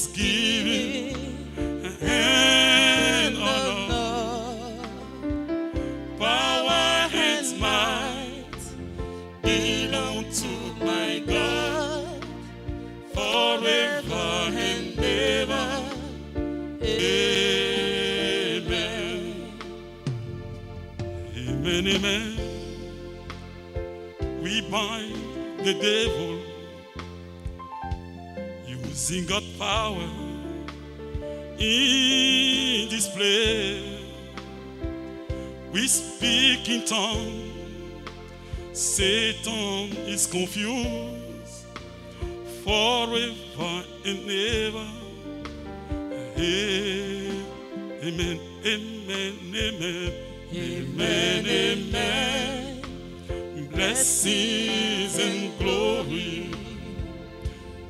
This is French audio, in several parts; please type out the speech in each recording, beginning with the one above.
thanksgiving and honor, power and might belong to my God forever and ever. Amen. Amen, amen. We bind the devil using God's power in this place. We speak in tongues. Satan is confused forever and ever. Amen, amen, amen, amen, amen. Blessings and glory,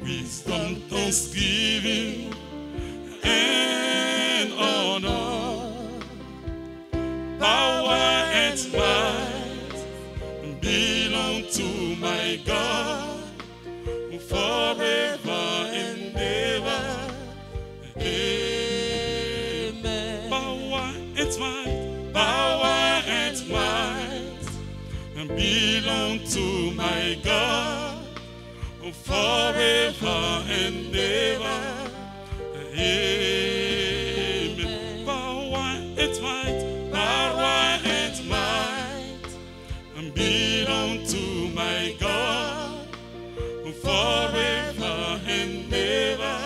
wisdom, thanksgiving, and honor, power and might belong to my God forever and ever. Amen. Power and might, power and might belong to my God forever and ever. Amen. Power and might, power and might belong to my God forever and ever.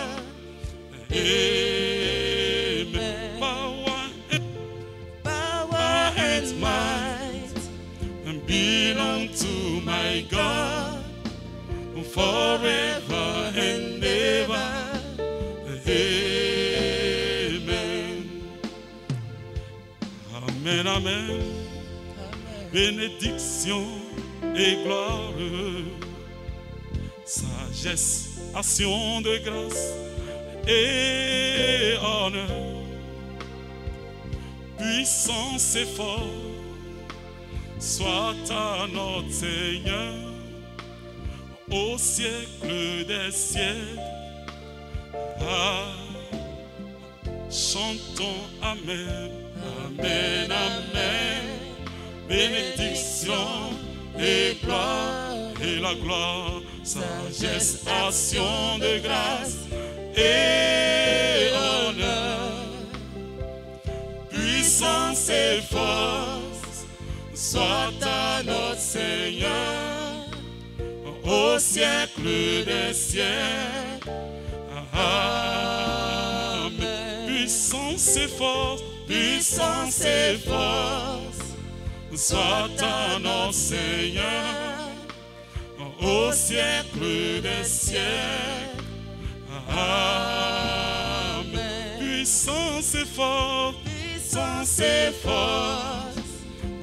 Amen. Power and might belong to my God forever and ever. Amen. Amen, amen. Bénédiction et gloire, sagesse, action de grâce et honneur, puissance et force soit à notre Seigneur au siècle des siècles. Ah, chantons Amen, Amen, Amen. Bénédiction et gloire, et la gloire, sagesse, action de grâce et honneur, puissance et force soit à notre Seigneur au siècle des siècles. Amen. Puissance et force, puissance et force soit à notre Seigneur au siècle des siècles. Amen. Puissance et force, puissance et force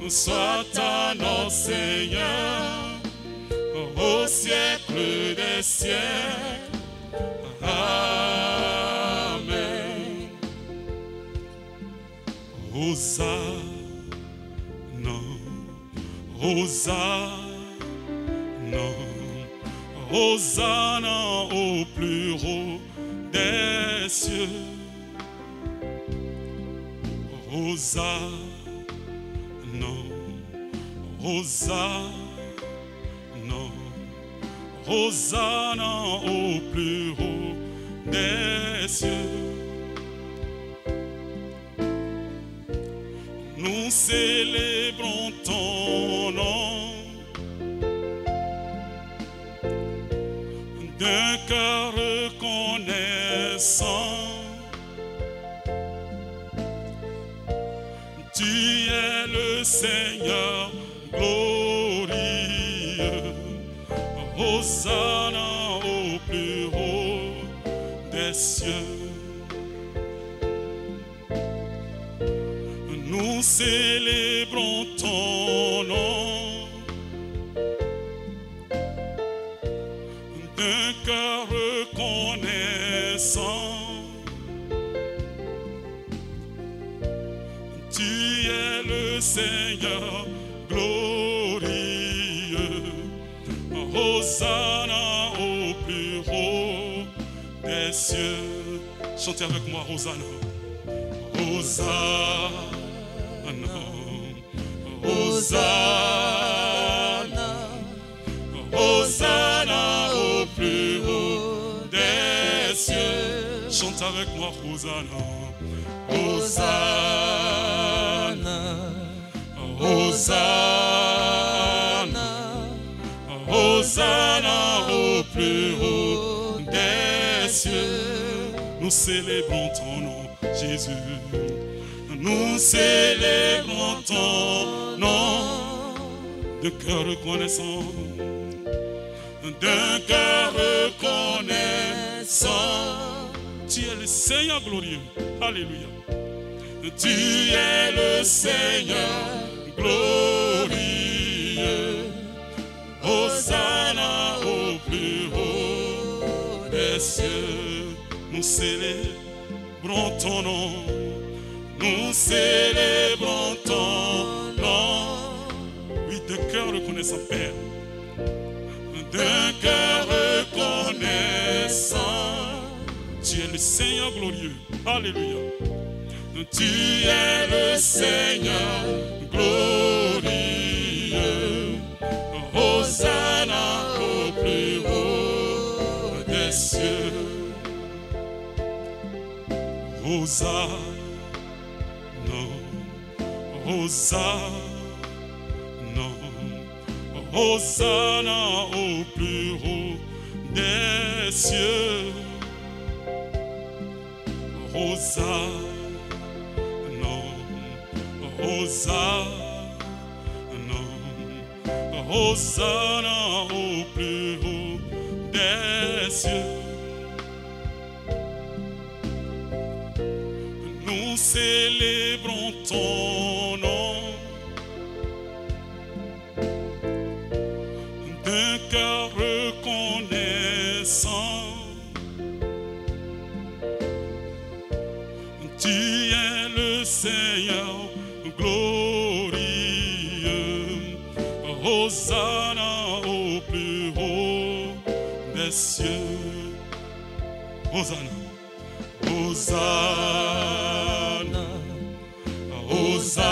soit à notre Seigneur au siècle des siècles. Amen. Hosanna, Hosanna, Hosanna au plus haut des cieux. Hosanna, Hosanna, Hosanna au plus haut des cieux. Nous célébrons ton nom d'un cœur reconnaissant. Tu es le Seigneur glorieux. Hosanna au plus haut des cieux. Nous célébrons ton nom d'un cœur reconnaissant. Tu es le Seigneur glorieux. Hosanna au plus haut des cieux. Chantez avec moi, Hosanna. Hosanna. Hosanna. Hosanna au plus haut des cieux. Chante avec moi, Hosanna. Hosanna. Hosanna. Hosanna au plus haut des cieux. Nous célébrons ton nom, Jésus. Nous célébrons ton nom. De cœur reconnaissant. D'un cœur reconnaissant. Tu es le Seigneur glorieux. Alléluia. Tu es le Seigneur glorieux. Hosanna au plus haut des cieux. Nous célébrons ton nom. Nous célébrons ton nom. Oui, de cœur reconnaissant, Père. D'un cœur reconnaissant. Tu es le Seigneur glorieux. Alléluia. Tu es le Seigneur glorieux. Hosanna au plus haut des cieux. Hosanna. Hosanna. Hosanna au plus haut des cieux. Hosanna, Hosanna, Hosanna au plus haut des cieux. Nous célébrons ton nom. D'un cœur reconnaissant. Tu es le Seigneur glorieux. Hosanna au plus haut des cieux. Hosanna. Hosanna. Hosanna.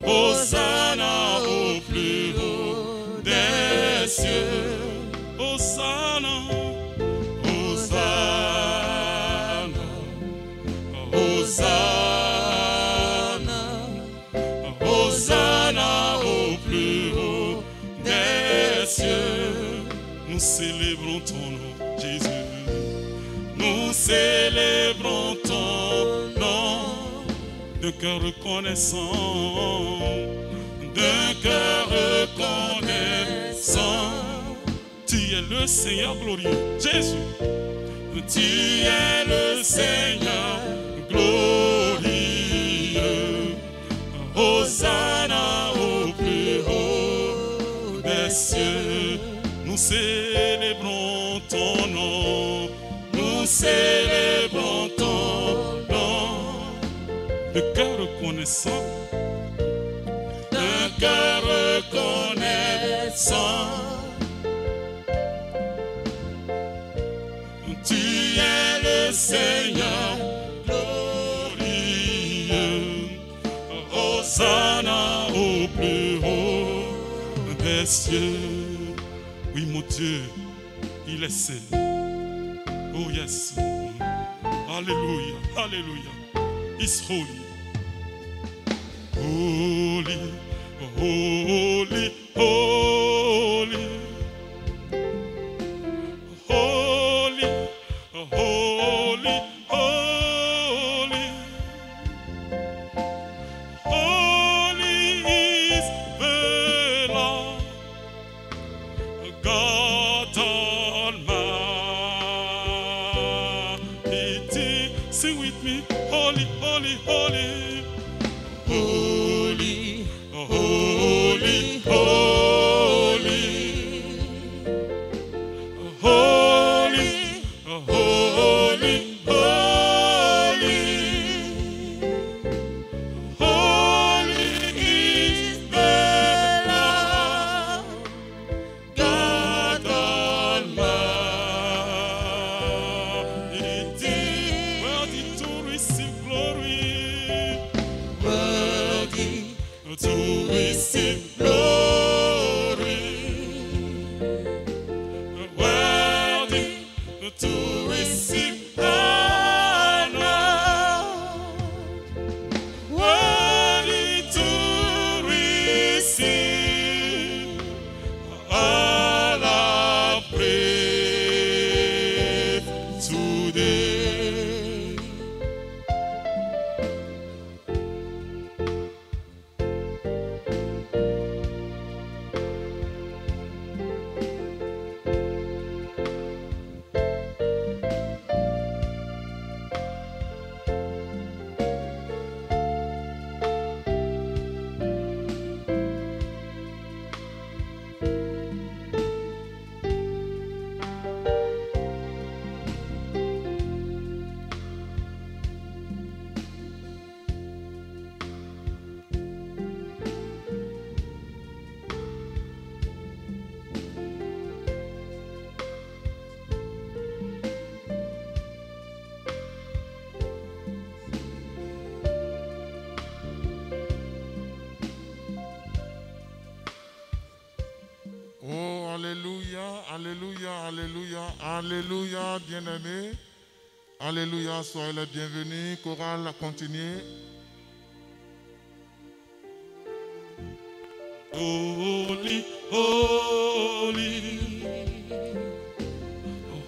Hosanna au plus haut des cieux. Hosanna. Hosanna. Hosanna. Hosanna au plus haut des cieux. Nous célébrons ton nom, Jésus. Nous célébrons ton nom. De cœur reconnaissant. De cœur reconnaissant. Tu es le Seigneur glorieux, Jésus. Tu es le Seigneur glorieux. Hosanna au plus haut des cieux. Nous célébrons ton nom. Nous célébrons ton nom. De cœur reconnaissant. De cœur reconnaissant. Tu es le Seigneur glorieux. Hosanna au plus haut des cieux. Oui, mon Dieu, il est saint. Oh yes. Alléluia, alléluia. He's holy. Holy, holy, holy. Holy, holy, holy. Holy is the Lord God Almighty. Sing with me. Holy, holy, holy. Holy, holy, holy. Oh, alléluia, alléluia, alléluia, alléluia, bien-aimés. Alléluia, soyez les bienvenus. Chorale, continuez. Holy, holy,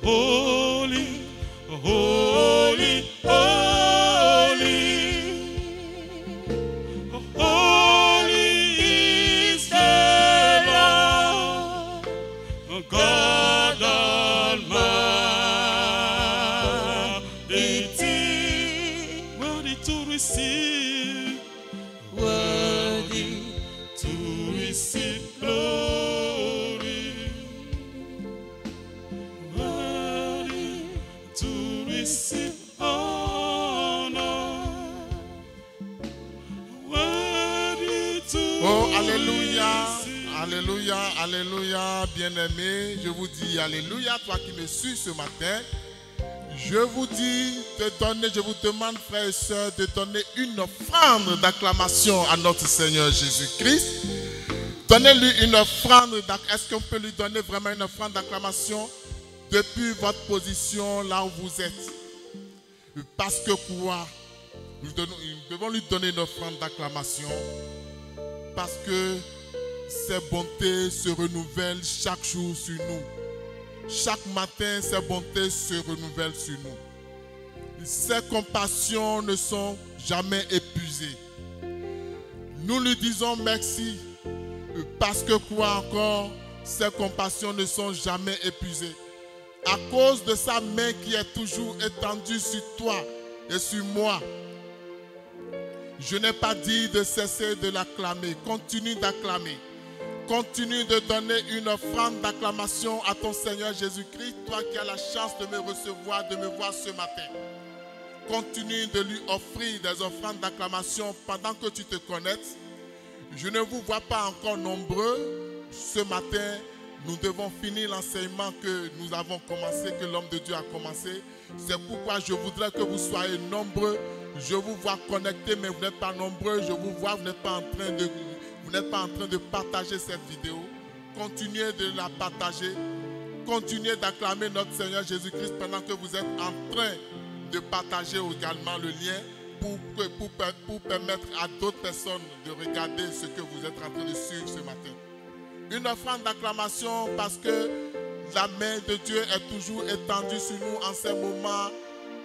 holy, holy, holy, holy is the Lord, God Almighty, worthy to receive, worthy to receive glory, worthy to receive honor, worthy to Oh, alléluia, receive. alléluia, alléluia, bien-aimé. Je vous dis alléluia, toi qui me suis ce matin. Je vous dis de donner, je vous demande, frères et sœurs, de donner une offrande d'acclamation à notre Seigneur Jésus-Christ. Donnez-lui une offrande. Est-ce qu'on peut lui donner vraiment une offrande d'acclamation depuis votre position là où vous êtes? Parce que quoi? Nous devons lui donner une offrande d'acclamation. Parce que ses bontés se renouvellent chaque jour sur nous. Chaque matin, ses bontés se renouvellent sur nous. Ses compassions ne sont jamais épuisées. Nous lui disons merci parce que quoi encore? Ses compassions ne sont jamais épuisées. À cause de sa main qui est toujours étendue sur toi et sur moi. Je n'ai pas dit de cesser de l'acclamer. Continue d'acclamer. Continue de donner une offrande d'acclamation à ton Seigneur Jésus-Christ, toi qui as la chance de me recevoir, de me voir ce matin. Continue de lui offrir des offrandes d'acclamation pendant que tu te connectes. Je ne vous vois pas encore nombreux. Ce matin, nous devons finir l'enseignement que nous avons commencé, que l'homme de Dieu a commencé. C'est pourquoi je voudrais que vous soyez nombreux. Je vous vois connectés, mais vous n'êtes pas nombreux. Je vous vois, vous n'êtes pas en train de partager cette vidéo. Continuez de la partager. Continuez d'acclamer notre Seigneur Jésus-Christ pendant que vous êtes en train de partager également le lien pour permettre à d'autres personnes de regarder ce que vous êtes en train de suivre ce matin. Une offrande d'acclamation parce que la main de Dieu est toujours étendue sur nous en ces moments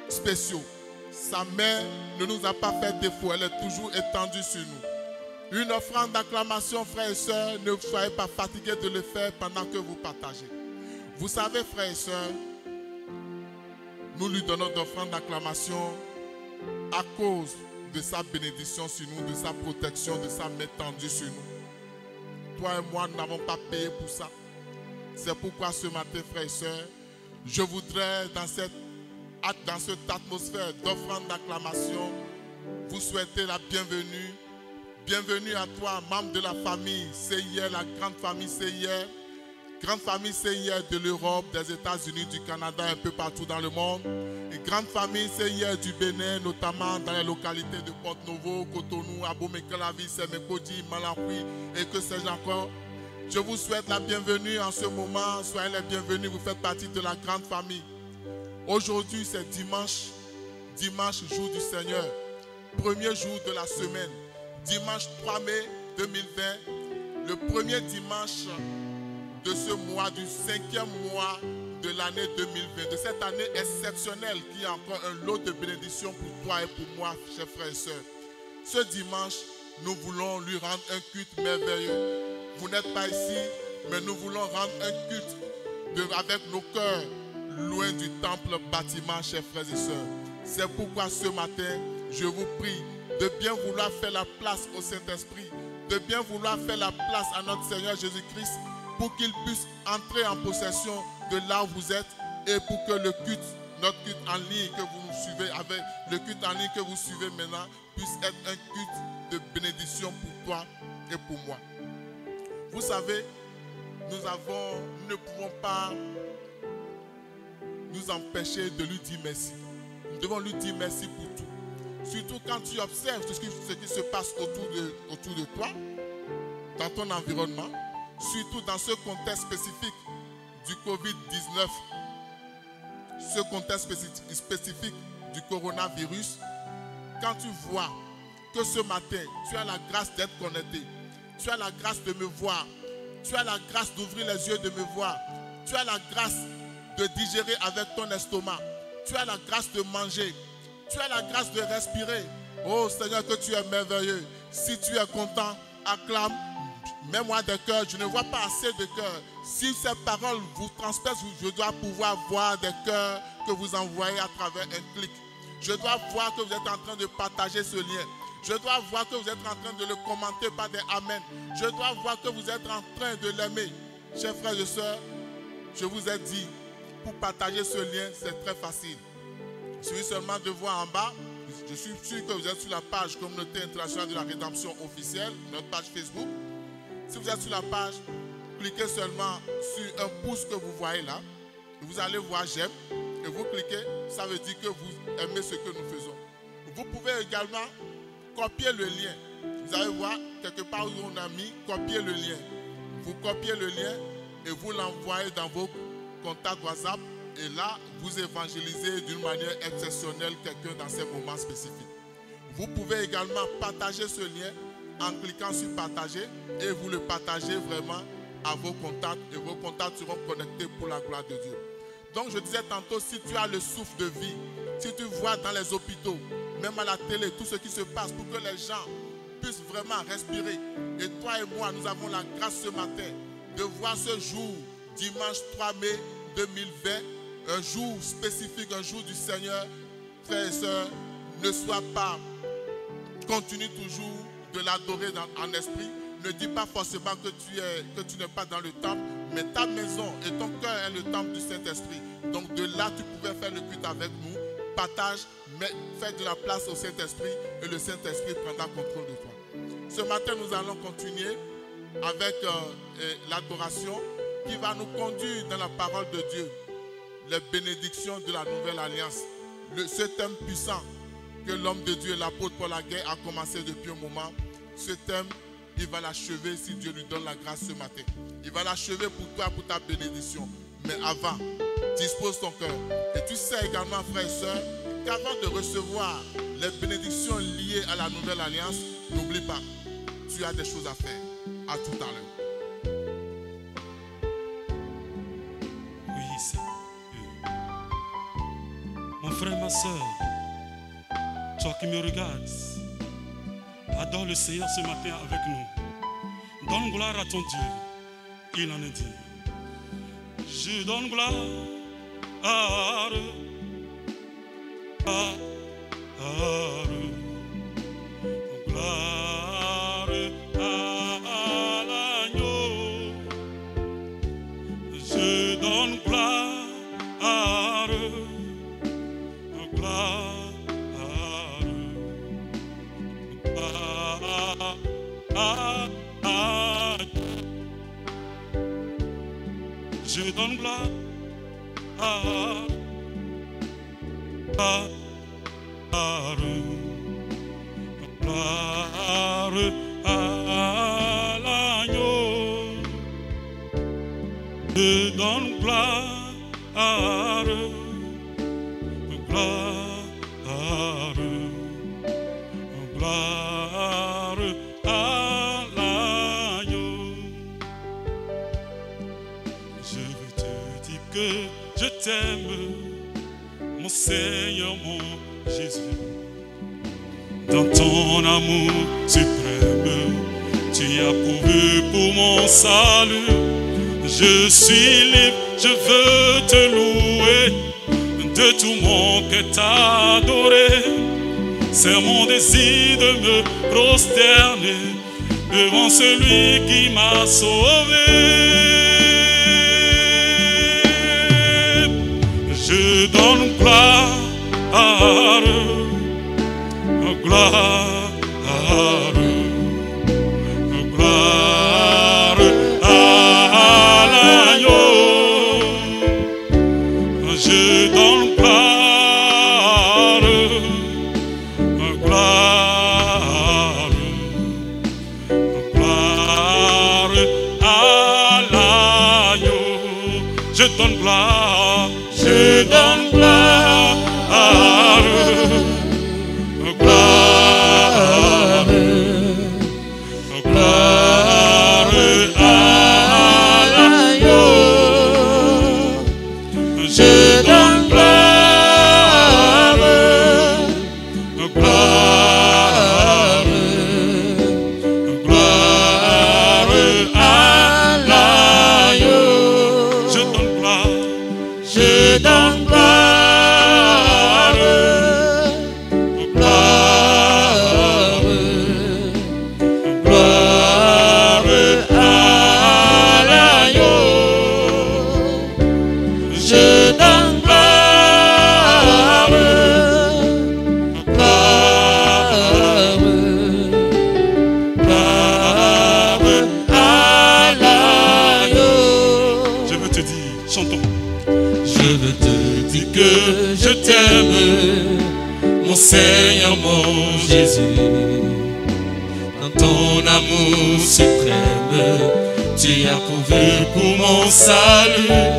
spéciaux. Sa main ne nous a pas fait défaut, elle est toujours étendue sur nous. Une offrande d'acclamation, frères et sœurs, ne soyez pas fatigués de le faire pendant que vous partagez. Vous savez, frères et sœurs, nous lui donnons d'offrande d'acclamation à cause de sa bénédiction sur nous, de sa protection, de sa main tendue sur nous. Toi et moi, nous n'avons pas payé pour ça. C'est pourquoi ce matin, frères et sœurs, je voudrais, dans cette atmosphère d'offrande d'acclamation, vous souhaiter la bienvenue. Bienvenue à toi, membre de la famille CIR, la grande famille CIR. Grande famille CIR de l'Europe, des États-Unis, du Canada, un peu partout dans le monde. Et grande famille CIR du Bénin, notamment dans les localités de Porto-Novo, Cotonou, Abomey-Calavi, Sémékodi, Malawi et que sais-je encore. Je vous souhaite la bienvenue en ce moment. Soyez les bienvenus, vous faites partie de la grande famille. Aujourd'hui, c'est dimanche, jour du Seigneur. Premier jour de la semaine. Dimanche 3 mai 2020, le premier dimanche de ce mois, du 5e mois de l'année 2020, de cette année exceptionnelle qui est encore un lot de bénédictions pour toi et pour moi, chers frères et sœurs. Ce dimanche, nous voulons lui rendre un culte merveilleux. Vous n'êtes pas ici, mais nous voulons rendre un culte avec nos cœurs loin du temple bâtiment, chers frères et sœurs. C'est pourquoi ce matin, je vous prie de bien vouloir faire la place au Saint-Esprit, de bien vouloir faire la place à notre Seigneur Jésus-Christ pour qu'il puisse entrer en possession de là où vous êtes et pour que le culte, notre culte en ligne que vous nous suivez, avec le culte en ligne que vous suivez maintenant, puisse être un culte de bénédiction pour toi et pour moi. Vous savez, nous ne pouvons pas nous empêcher de lui dire merci. Nous devons lui dire merci pour tout. Surtout quand tu observes tout ce qui se passe autour de toi, dans ton environnement. surtout dans ce contexte spécifique du Covid-19, ce contexte spécifique du coronavirus, quand tu vois que ce matin, tu as la grâce d'être connecté, tu as la grâce de me voir, tu as la grâce d'ouvrir les yeux de me voir, tu as la grâce de digérer avec ton estomac, tu as la grâce de manger, tu as la grâce de respirer. Oh Seigneur, que tu es merveilleux. Si tu es content, acclame. Mets-moi des cœurs, je ne vois pas assez de cœurs. Si ces paroles vous transpercent, je dois pouvoir voir des cœurs que vous envoyez à travers un clic. Je dois voir que vous êtes en train de partager ce lien. Je dois voir que vous êtes en train de le commenter par des amen. Je dois voir que vous êtes en train de l'aimer. Chers frères et sœurs, je vous ai dit, pour partager ce lien, c'est très facile. Il suffit seulement de voir en bas. Je suis sûr que vous êtes sur la page Communauté Internationale de la Rédemption officielle, notre page Facebook. Si vous êtes sur la page, cliquez seulement sur un pouce que vous voyez là. Vous allez voir j'aime et vous cliquez, ça veut dire que vous aimez ce que nous faisons. Vous pouvez également copier le lien. Vous allez voir quelque part où on a mis copier le lien. Vous copiez le lien et vous l'envoyez dans vos contacts WhatsApp et là, vous évangélisez d'une manière exceptionnelle quelqu'un dans ces moments spécifiques. Vous pouvez également partager ce lien en cliquant sur partager et vous le partagez vraiment à vos contacts et vos contacts seront connectés pour la gloire de Dieu. Donc je disais tantôt, si tu as le souffle de vie, si tu vois dans les hôpitaux, même à la télé, tout ce qui se passe pour que les gens puissent vraiment respirer. Et toi et moi, nous avons la grâce ce matin de voir ce jour, dimanche 3 mai 2020, un jour spécifique, un jour du Seigneur. Frères et sœurs, ne sois pas, continue toujours de l'adorer en esprit. Ne dis pas forcément que tu n'es pas dans le temple, mais ta maison et ton cœur est le temple du Saint-Esprit. Donc de là, tu pouvais faire le culte avec nous. Partage, fais de la place au Saint-Esprit et le Saint-Esprit prendra contrôle de toi. Ce matin, nous allons continuer avec l'adoration qui va nous conduire dans la parole de Dieu. Les bénédictions de la nouvelle alliance. Ce thème puissant que l'homme de Dieu, l'apôtre Paul Aguet, a commencé depuis un moment. Ce thème, il va l'achever si Dieu lui donne la grâce ce matin. Il va l'achever pour toi, pour ta bénédiction. Mais avant, dispose ton cœur. Et tu sais également, frères et sœurs, qu'avant de recevoir les bénédictions liées à la nouvelle alliance, n'oublie pas, tu as des choses à faire. À tout à l'heure. Oui, c'est mon frère, ma soeur, toi qui me regardes, adore le Seigneur ce matin avec nous. Donne gloire à ton Dieu. Il en est dit. Je donne gloire à l'agneau. Je donne gloire à je donne gloire à l'agneau. Je donne gloire à l'agneau. Je veux te dire que je t'aime, mon Seigneur, mon Jésus. Dans ton amour suprême, tu as prouvé pour mon salut. Je suis libre, je veux te louer, de tout mon cœur t'adorer. C'est mon désir de me prosterner devant celui qui m'a sauvé. Je donne gloire à l'agneau. Je donne gloire à Je donne gloire, je donne gloire, gloire, gloire à l'agneau. Je donne gloire, gloire, gloire à l'agneau. je donne gloire, Je donne gloire, gloire, gloire à l'agneau. Je donne gloire, gloire, gloire à l'agneau. je veux te dire, chantons. Je veux te dire que je t'aime, mon Seigneur, mon Jésus. Dans ton amour suprême, tu as pourvu pour mon salut.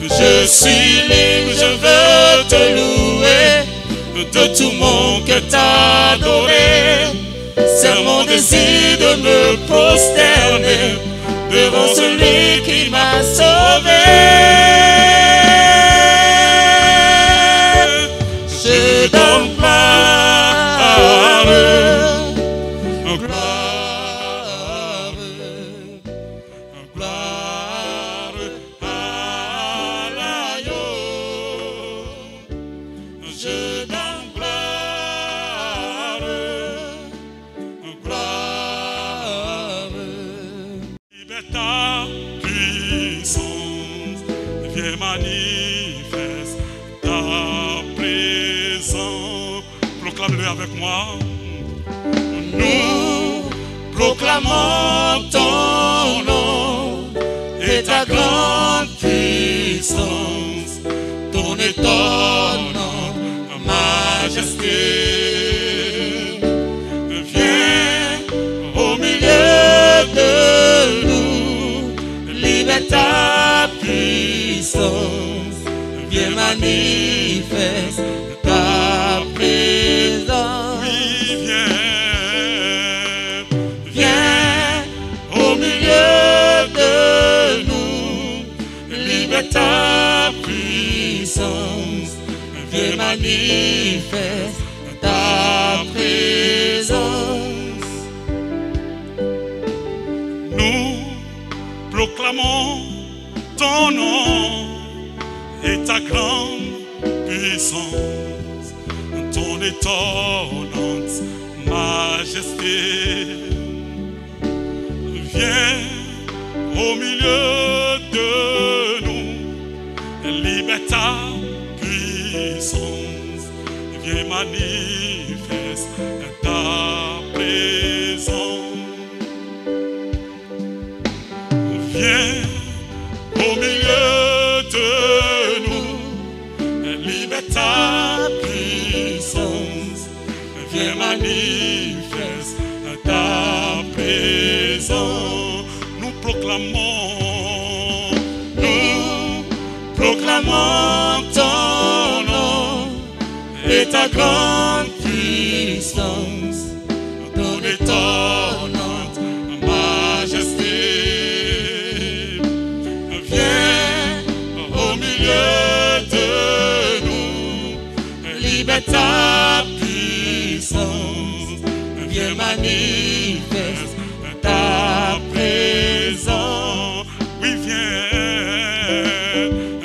Je suis libre, je veux te louer, de tout mon cœur t'adorer. C'est mon désir de me prosterner devant celui qui m'a sauvé. Je donne gloire, gloire, gloire à l'agneau. Je donne gloire, gloire. Libère ta puissance, viens manifeste ta présence. Proclame-le avec moi. Nous proclamons ton nom et ta grande puissance, ton étonnante majesté. Viens au milieu de nous, libère ta puissance, viens manifeste ta présence. Oui, Viens au milieu de nous, libère ta puissance, viens manifeste ta présence. nous proclamons ton nom et ta grande puissance, ton étonnante majesté. Viens au milieu de nous, libère ta puissance, viens manifeste ta présence. Viens au milieu de nous, libère ta puissance, viens manifeste ta présence. Nous proclamons ton nom et ta grande puissance, ton étonnante majesté. Viens au milieu de nous, libère ta puissance, viens manifeste ta présence. oui,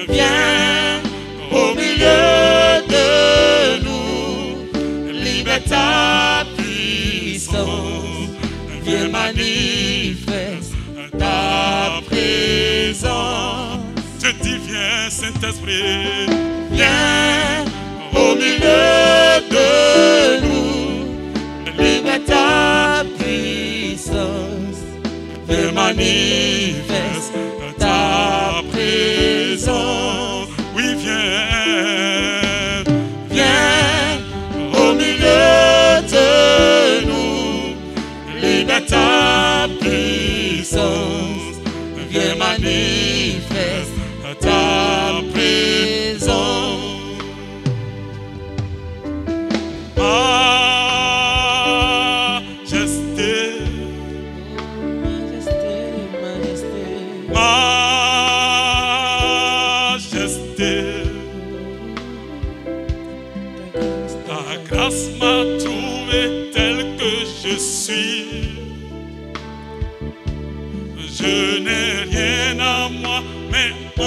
Viens au milieu de nous, libère ta puissance, viens manifeste ta présence. je dis viens Saint-Esprit, Viens au milieu de nous, libère ta puissance, viens manifeste ta présence. oui, Viens au milieu de nous, libère ta puissance, viens manifeste ta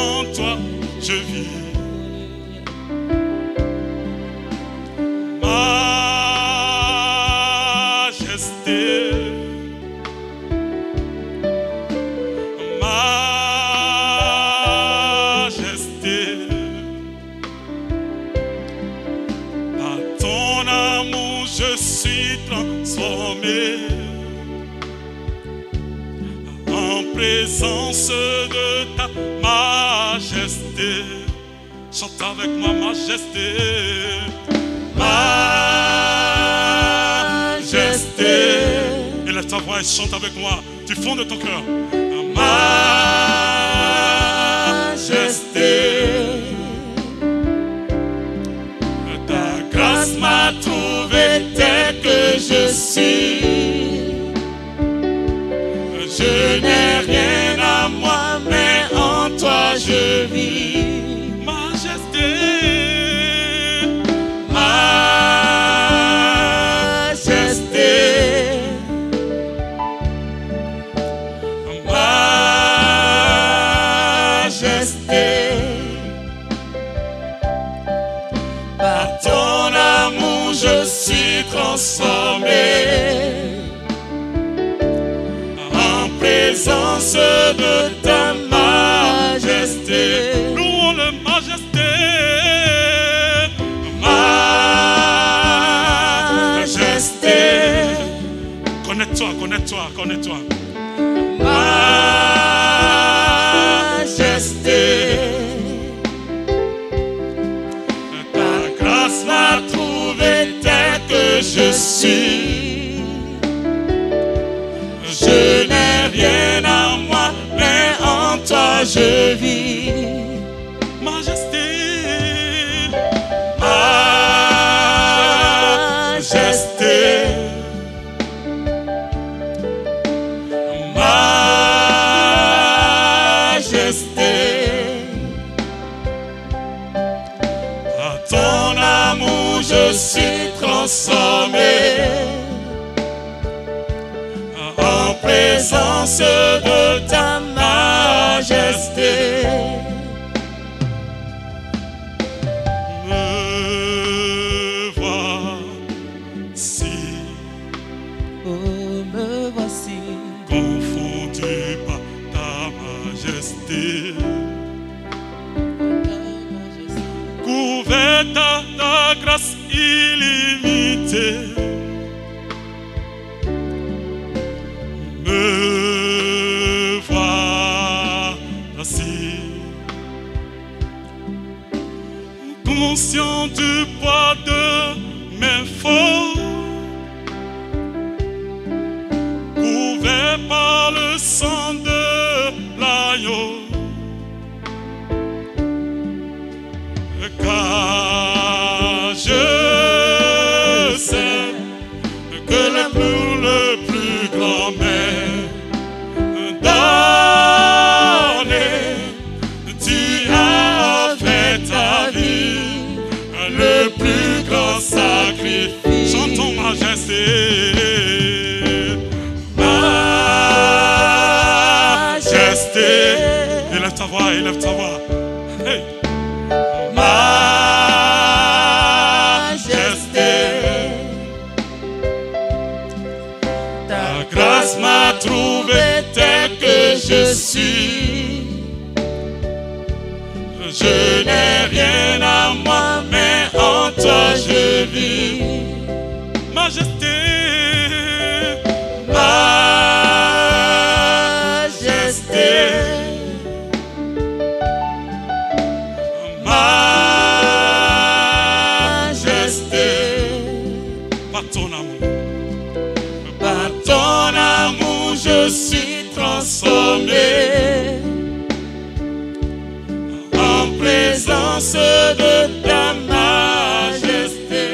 en toi je vis. Majesté, majesté, par ton amour je suis transformé. En présence de ta majesté, chante avec moi, majesté, majesté. Élève ta voix et chante avec moi du fond de ton cœur. Majesté, ta grâce m'a trouvé tel que je suis. Je n'ai rien à moi, mais en toi je vis. Majesté, majesté, majesté. Par ton amour je suis transformé. Présence de ta majesté, louons la majesté, majesté. Connais-toi, connais-toi, connais-toi. Majesté, ta grâce m'a trouvé tel que je suis. Je n'ai rien à moi, mais en toi je vis. Majesté, majesté, majesté. Par ton amour je suis transformé. En présence de ta majesté, me voici, Oh, me voici, confondu par ta majesté, couvert de ta grâce illimitée. Me voici, conscient du poids de mes fautes, couvert par le sang de l'agneau, car je sais que le plus grand m'est donné. Tu as fait ta vie le plus grand sacrifice. Chantons majesté, majesté. Élève ta voix, élève ta voix. Hey. Majesté, ta grâce m'a trouvé tel que je suis. Je n'ai rien à moi, mais en toi je vis. Majesté, majesté, majesté. Par ton amour, je suis transformé. En présence de ta majesté.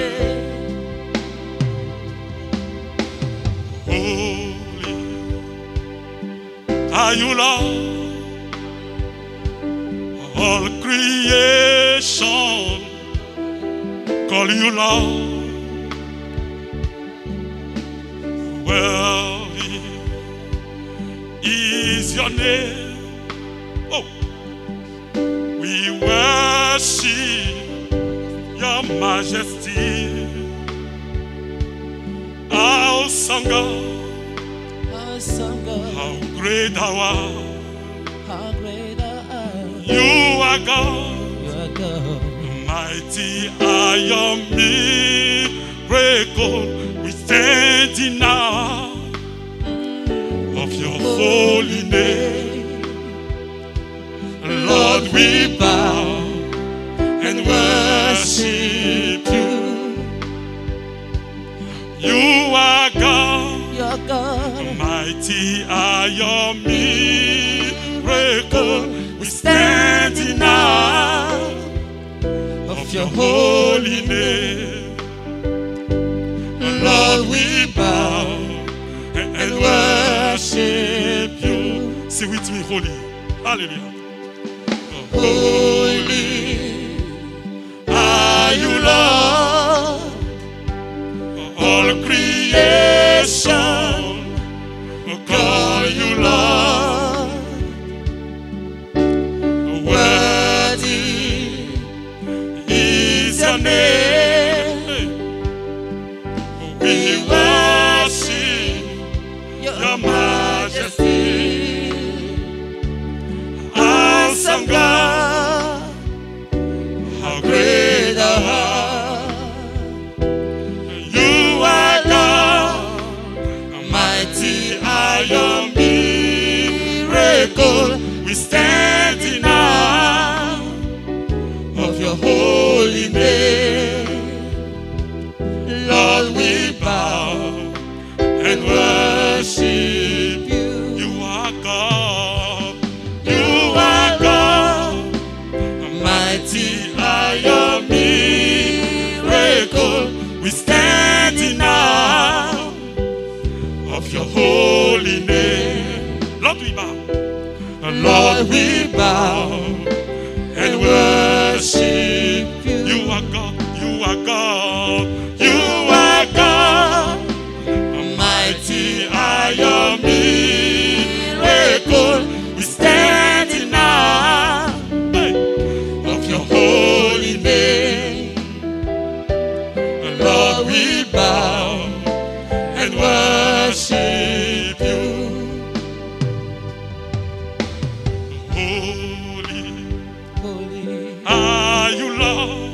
Holy are you, Lord? All creation call you Lord. Worthy is your name. Oh, We worship your majesty. Awesome God, how great thou art. You are God. Mighty are your miracles. We stand in awe of your holy name. Lord, we bow and worship you. You are God. Mighty are your miracles. We stand in awe of your holy name. Lord, we bow and worship you. Say with me, holy. Hallelujah. Holy are you, Lord. All creation call you Lord. Worthy is your name. We worship your majesty. Awesome God, how great thou art. You are God, mighty are your miracles. We stand in awe of your holy name. Lord, we bow and worship you. You are God. You are God. Mighty are your miracles. We stand in awe of your holy name. Lord, we bow. Lord, we bow and worship you. You are God. You are God. You are God. Mighty are your miracles. We stand in awe of your holy name. Lord, we bow and worship you. Holy are you, Lord.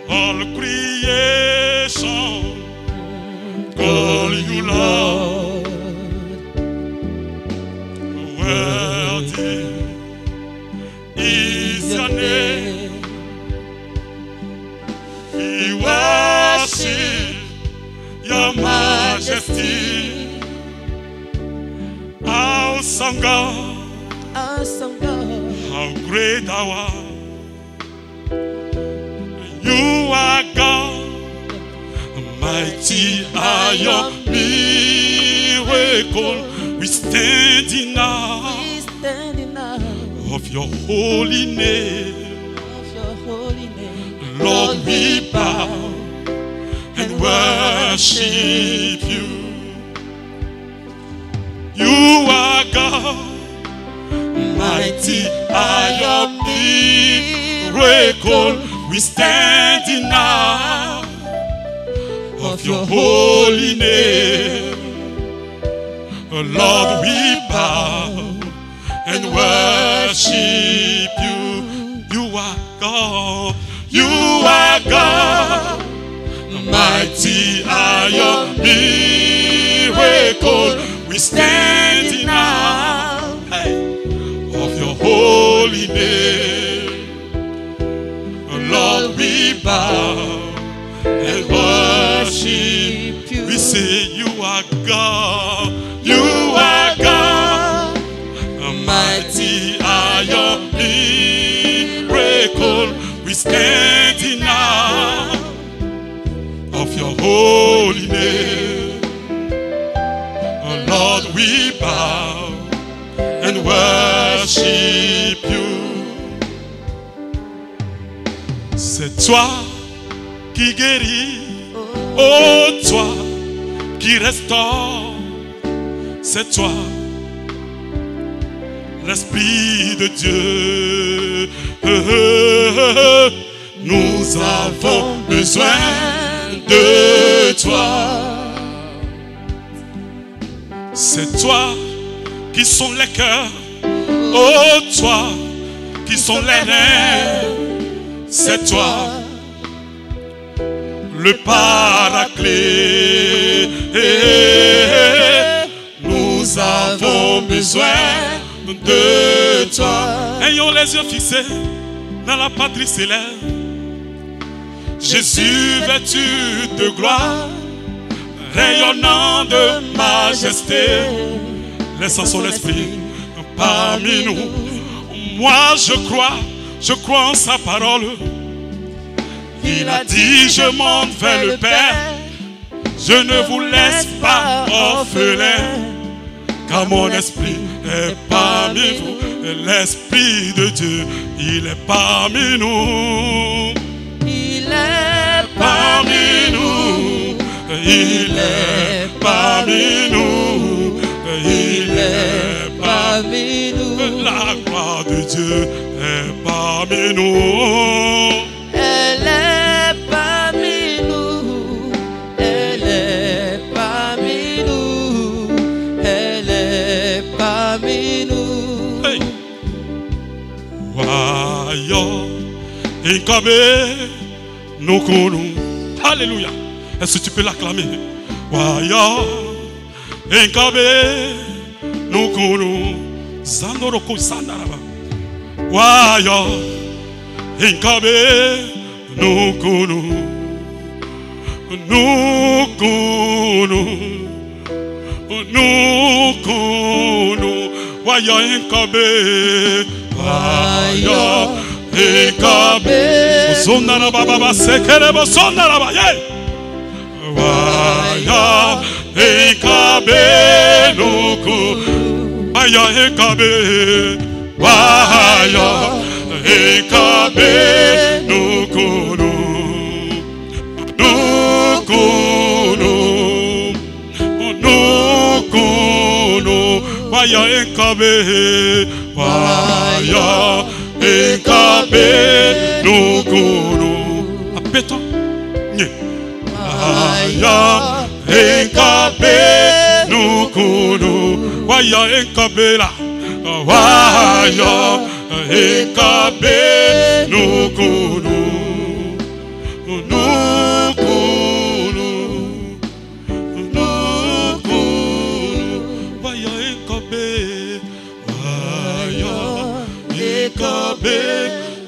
All creation call you Lord. Worthy is your name. We worship your majesty. Awesome God, how great thou art. You are God, mighty are your miracles. We stand in awe of your holy name. Lord, we bow and worship you. You are God, mighty are your miracles. We stand in awe of your holy name. Lord, we bow and worship you. You are God. You are God. Mighty are your miracles. We stand in awe of your holy name. Lord, we bow and worship you. We say you are God. You are God. Mighty are your miracles. We stand in awe of your holy name. Lord, we bow and worship you. C'est toi qui guéris, oh toi qui restaure. C'est toi l'Esprit de Dieu. Nous avons besoin de toi. C'est toi qui sont les cœurs, oh toi qui sont les reins. C'est toi le Paraclet. Nous avons besoin de toi. Ayons les yeux fixés dans la patrie céleste. Jésus vêtu de gloire, rayonnant de majesté, laissant son esprit parmi nous. Moi je crois en sa parole. Il a dit je monte vers le Père, je ne vous laisse pas orphelin, car mon esprit est parmi vous. L'Esprit de Dieu, il est parmi nous. Il est Parmi nous, il est parmi nous, il est parmi nous. La gloire de Dieu est parmi nous. Elle est parmi nous. Elle est parmi nous. Elle est parmi nous. Hey. Wayo, Inkabe, Nukunu. Alléluia. Est-ce que tu peux l'acclamer? Wayo, Inkabe, Nukunu. Zandoroko Sandaraba. Wayo, Inkabe, Nukunu. Nukunu. Nukunu. Wayo, Inkabe. Wayo, Inkabe. Sondaraba Baba Sekerebo Sondaraba. Wayo, Inkabe, Nukunu. Waya Ekabe, Waya Ekabe, Nukunu, Nukunu, Nukunu, Waya Ekabe, Waya Ekabe, Nukunu. Apeto, nye. Waya Ekabe, Nukunu. Waya Ekabela, Waya Ekabe, Nukunu, Nukunu, Nukunu, Waya Ekabe, Waya Ekabe,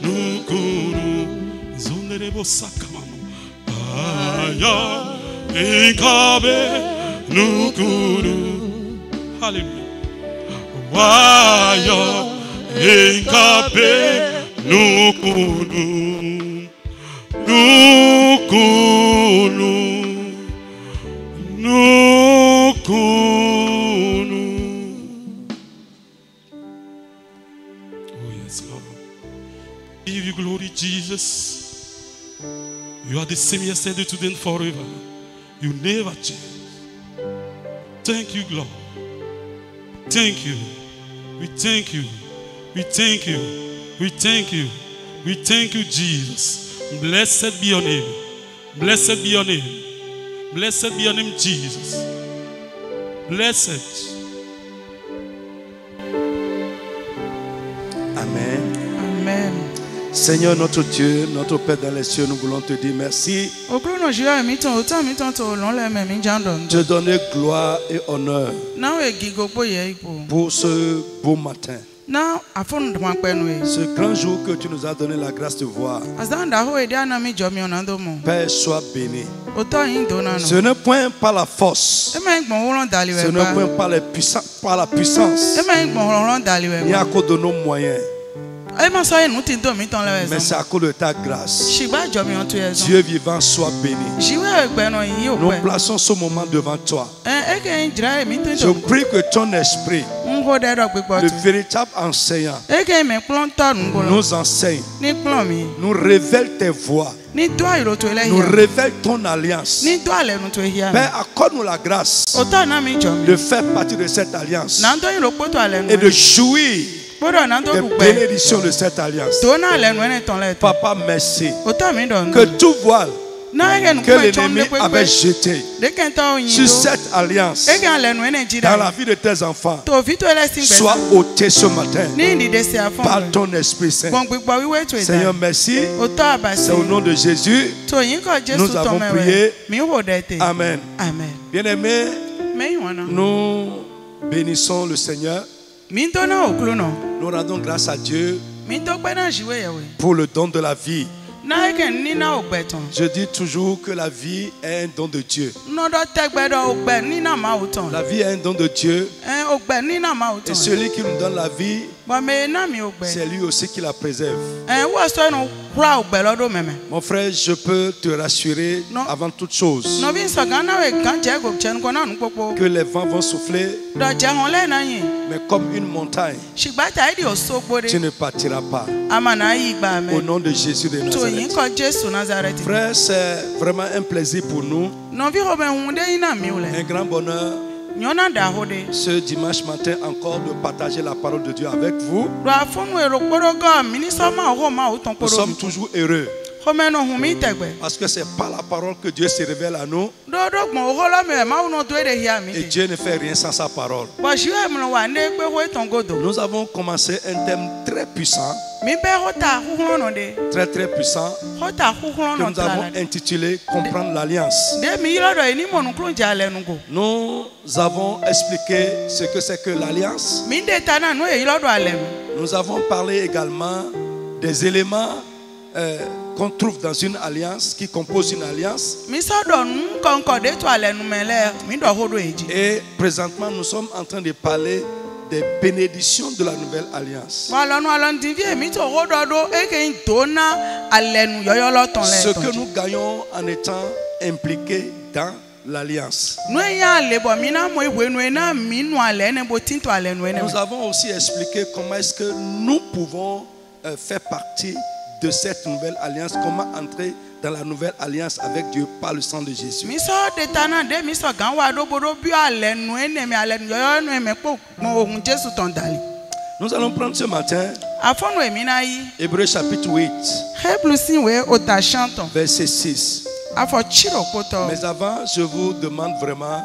Nukunu, Zonerebo Sakamamo, Waya Ekabe, Nukunu. Alléluia. Waya Ekabe, Nukunu, Nukunu, Nukunu. Oh yes, Lord. Give you glory, Jesus. You are the same yesterday, today, and forever. You never change. Thank you, Lord. Thank you. We thank you. We thank you. We thank you. We thank you, Jesus. Blessed be your name. Blessed be your name. Blessed be your name, Jesus. Blessed. Amen. Amen. Seigneur notre Dieu, notre Père dans les cieux, nous voulons te dire merci. Te donner gloire et honneur pour ce beau matin. Ce grand jour que tu nous as donné la grâce de voir. Père, sois béni. Ce n'est point par la force, ce n'est point par la puissance, ni à cause de nos moyens, mais c'est à cause de ta grâce. Dieu vivant, sois béni. Nous plaçons ce moment devant toi. Je prie que ton esprit, le véritable enseignant, nous enseigne, nous révèle tes voies, nous révèle ton alliance. Père, accorde-nous la grâce de faire partie de cette alliance et de jouir des bénédictions de cette alliance. Papa, merci que tout voile que l'ennemi avait jeté sur cette alliance dans la vie de tes enfants soit ôté ce matin par ton Esprit Saint. Seigneur, merci. C'est au nom de Jésus nous avons prié. Amen. Bien-aimés, nous bénissons le Seigneur. Nous rendons grâce à Dieu pour le don de la vie. Je dis toujours que la vie est un don de Dieu. La vie est un don de Dieu. Et celui qui nous donne la vie, c'est lui aussi qui la préserve. Mon frère, je peux te rassurer avant toute chose que les vents vont souffler, mais comme une montagne, tu ne partiras pas. Au nom de Jésus de Nazareth. Frère, c'est vraiment un plaisir pour nous, un grand bonheur ce dimanche matin encore de partager la parole de Dieu avec vous. Nous sommes toujours heureux parce que c'est par la parole que Dieu se révèle à nous. Et Dieu ne fait rien sans sa parole. Nous avons commencé un thème très puissant, très puissant, que nous avons intitulé Comprendre l'Alliance. Nous avons expliqué ce que c'est que l'Alliance. Nous avons parlé également des éléments qu'on trouve dans une alliance, qui compose une alliance. Et présentement, nous sommes en train de parler des bénédictions de la nouvelle alliance. Ce que nous gagnons en étant impliqués dans l'alliance. Nous avons aussi expliqué comment est-ce que nous pouvons faire partie de cette nouvelle alliance, comment entrer dans la nouvelle alliance avec Dieu par le sang de Jésus. Nous allons prendre ce matin Hébreux chapitre 8, verset 6. Mais avant, je vous demande vraiment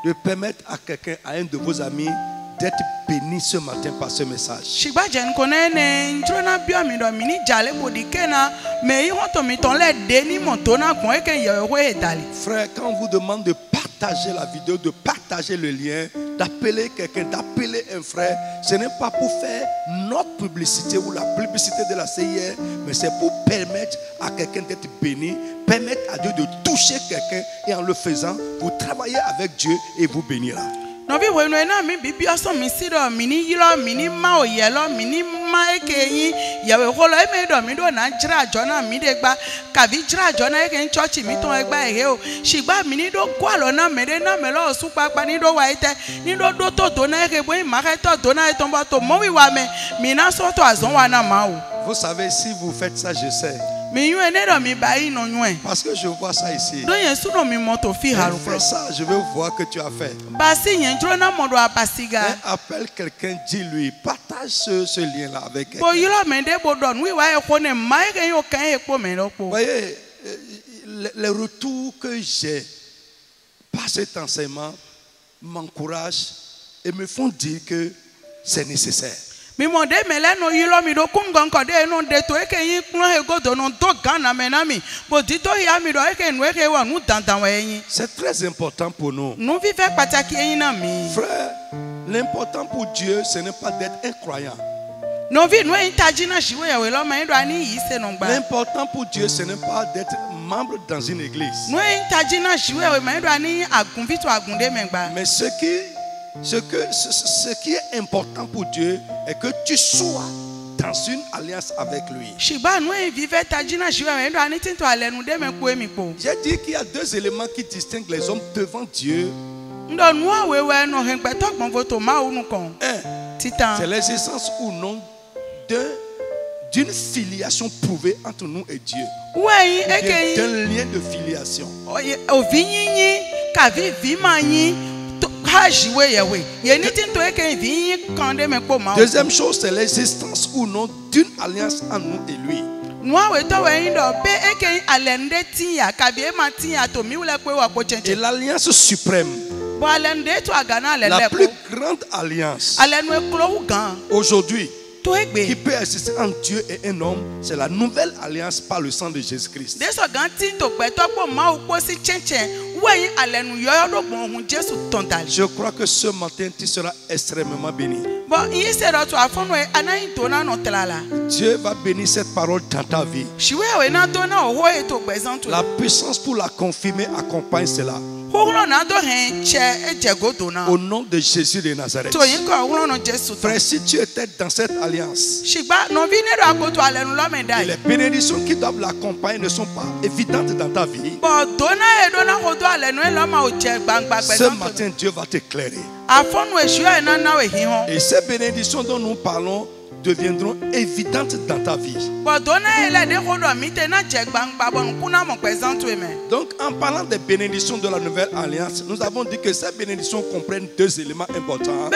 de permettre à quelqu'un, à un de vos amis, d'être béni ce matin par ce message. Frère, quand on vous demande de partager la vidéo, de partager le lien, d'appeler quelqu'un, d'appeler un frère, ce n'est pas pour faire notre publicité ou la publicité de la CIR, mais c'est pour permettre à quelqu'un d'être béni, permettre à Dieu de toucher quelqu'un, et en le faisant, vous travaillez avec Dieu et vous bénira. Nous avons vous savez, si vous faites ça, je sais. Parce que je vois ça ici. Fais ça, je veux voir que tu as fait. Appelle quelqu'un, dis-lui, partage ce lien-là avec quelqu'un. Voyez, les retours que j'ai par cet enseignement m'encouragent et me font dire que c'est nécessaire. C'est très important pour nous. Frère, l'important pour Dieu, ce n'est pas d'être un croyant. L'important pour Dieu, ce n'est pas d'être membre dans une église. Mais ce qui est important pour Dieu est que tu sois dans une alliance avec lui. J'ai dit qu'il y a deux éléments qui distinguent les hommes devant Dieu. Un, c'est l'existence ou non d'une filiation prouvée entre nous et Dieu. D'un lien de filiation. Deuxième chose, c'est l'existence ou non d'une alliance entre nous et lui. Et l'alliance suprême, la plus grande alliance aujourd'hui qui peut exister entre Dieu et un homme, c'est la nouvelle alliance par le sang de Jésus-Christ. Je crois que ce matin tu seras extrêmement béni. Dieu va bénir cette parole dans ta vie. La puissance pour la confirmer accompagne cela. Au nom de Jésus de Nazareth. Frère, si tu étais dans cette alliance, les bénédictions qui doivent l'accompagner ne sont pas évidentes dans ta vie. Ce matin, Dieu va t'éclairer. Et ces bénédictions dont nous parlons deviendront évidentes dans ta vie. Donc, en parlant des bénédictions de la nouvelle alliance, nous avons dit que ces bénédictions comprennent deux éléments importants.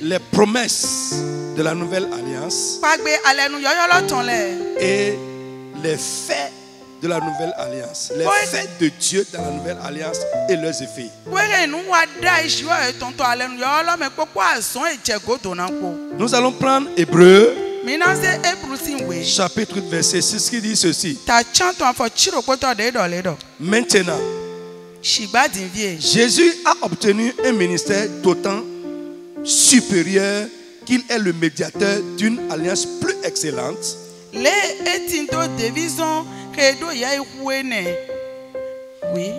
Les promesses de la nouvelle alliance et les faits de la nouvelle alliance, les faits de Dieu dans la nouvelle alliance et leurs effets. Nous allons prendre Hébreux chapitre 8 verset 6 qui dit ceci. Maintenant, Jésus a obtenu un ministère d'autant supérieur qu'il est le médiateur d'une alliance plus excellente.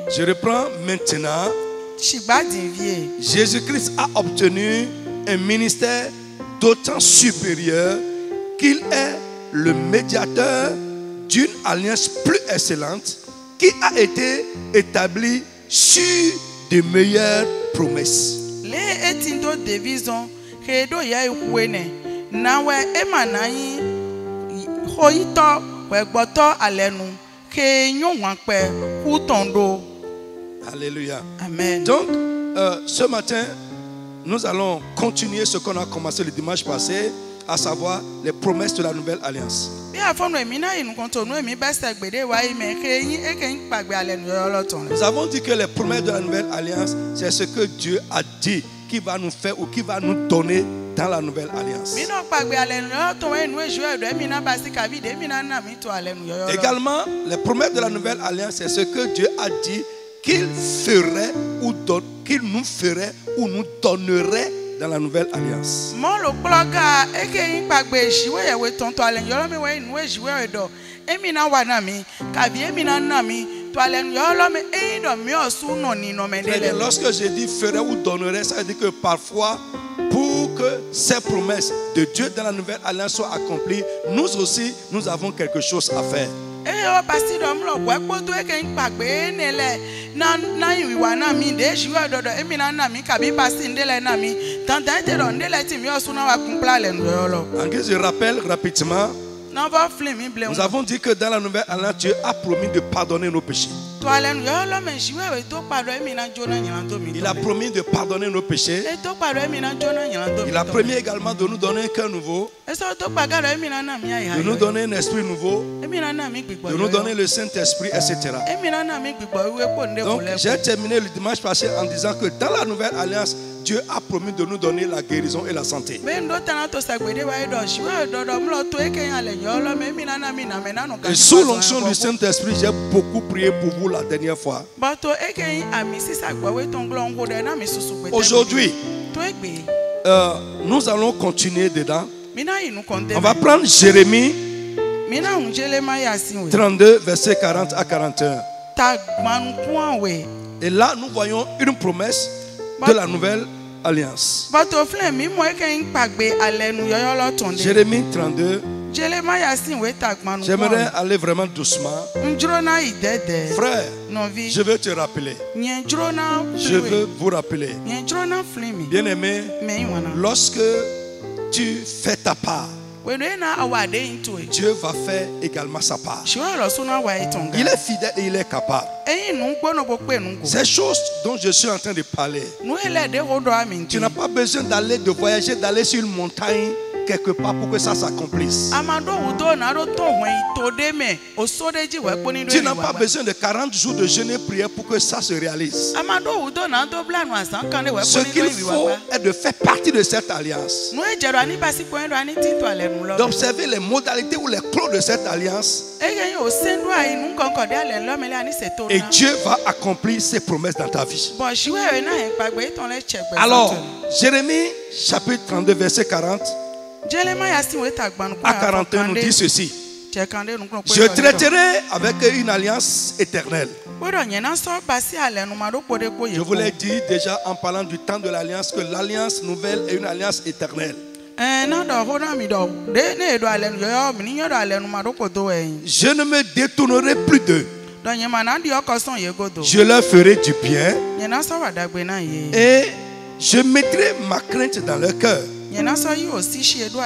Je reprends maintenant. Jésus-Christ a obtenu un ministère d'autant supérieur qu'il est le médiateur d'une alliance plus excellente qui a été établie sur de meilleures promesses. Alléluia. Amen. Donc, ce matin, nous allons continuer ce qu'on a commencé le dimanche passé, à savoir les promesses de la nouvelle alliance. Nous avons dit que les promesses de la nouvelle alliance, c'est ce que Dieu a dit qui va nous faire ou qui va nous donner dans la nouvelle alliance. Également, les promesses de la nouvelle alliance, c'est ce que Dieu a dit qu'il ferait ou qu'il nous ferait ou nous donnerait dans la nouvelle alliance. Frère, lorsque je dis ferait ou donnerait, ça veut dire que parfois, pour que ces promesses de Dieu dans la nouvelle alliance soient accomplies, nous aussi, nous avons quelque chose à faire. En guise de rappel rapidement, nous avons dit que dans la nouvelle alliance, Dieu a promis de pardonner nos péchés. Il a promis de pardonner nos péchés. Il a promis également de nous donner un cœur nouveau, de nous donner un esprit nouveau, de nous donner le Saint-Esprit, etc. Donc, j'ai terminé le dimanche passé en disant que dans la nouvelle alliance, Dieu a promis de nous donner la guérison et la santé. Et sous l'onction du Saint-Esprit, j'ai beaucoup prié pour vous la dernière fois. Aujourd'hui, nous allons continuer dedans. On va prendre Jérémie 32, versets 40 à 41. Et là, nous voyons une promesse de la nouvelle alliance. Jérémie 32. J'aimerais aller vraiment doucement. Frère, je veux te rappeler. Je veux vous rappeler. Bien-aimé, lorsque tu fais ta part, Dieu va faire également sa part. Il est fidèle et il est capable. Ces choses dont je suis en train de parler, tu n'as pas besoin de voyager, d'aller sur une montagne quelque part pour que ça s'accomplisse. Tu n'as pas besoin de 40 jours de jeûne et prière pour que ça se réalise. Ce qu'il faut est de faire partie de cette alliance, d'observer les modalités ou les clauses de cette alliance, et Dieu va accomplir ses promesses dans ta vie. Alors, Jérémie chapitre 32 verset 40 à 41 nous dit ceci: je traiterai avec une alliance éternelle. Je vous l'ai dit déjà en parlant du temps de l'alliance que l'alliance nouvelle est une alliance éternelle. Je ne me détournerai plus d'eux. Je leur ferai du bien et je mettrai ma crainte dans leur cœur,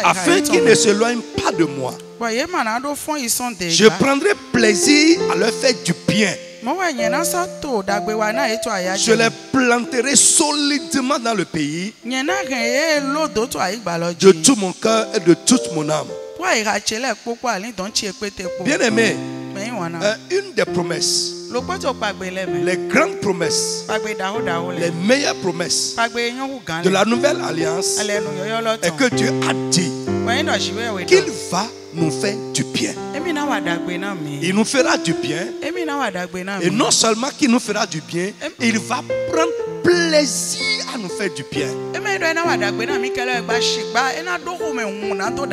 afin qu'ils ne s'éloignent pas de moi. Je prendrai plaisir à leur faire du bien. Je les planterai solidement dans le pays de tout mon cœur et de toute mon âme. Bien aimé, une des promesses, les grandes promesses, les meilleures promesses de la nouvelle alliance est que Dieu a dit qu'il va nous faire du bien. Il nous fera du bien. Et non seulement qu'il nous fera du bien, il va prendre plaisir à nous faire du bien.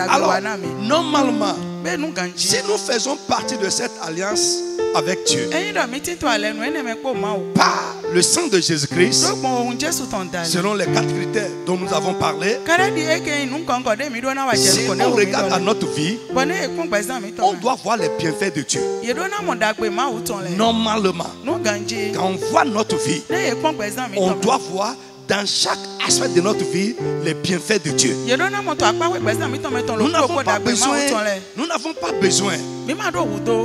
Alors, normalement, si nous faisons partie de cette alliance avec Dieu, par le sang de Jésus-Christ, selon les 4 critères dont nous avons parlé, si on regarde à notre vie, on doit voir les bienfaits de Dieu. Normalement, quand on voit notre vie, on doit voir dans chaque aspect de notre vie les bienfaits de Dieu. Nous n'avons pas besoin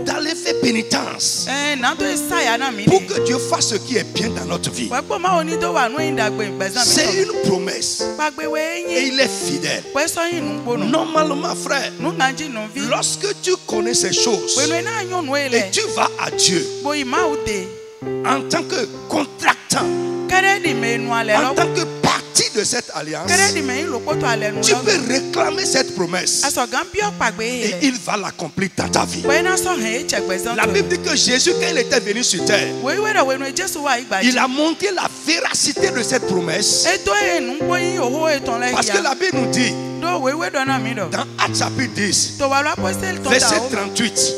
d'aller faire pénitence pour que Dieu fasse ce qui est bien dans notre vie. C'est une promesse et il est fidèle. Normalement, frère, lorsque tu connais ces choses et tu vas à Dieu en tant que contractant, en tant que partie de cette alliance, tu peux réclamer cette promesse et il va l'accomplir dans ta vie. La Bible dit que Jésus, quand il était venu sur terre, il a montré la véracité de cette promesse. Parce que la Bible nous dit dans Actes chapitre 10 verset 38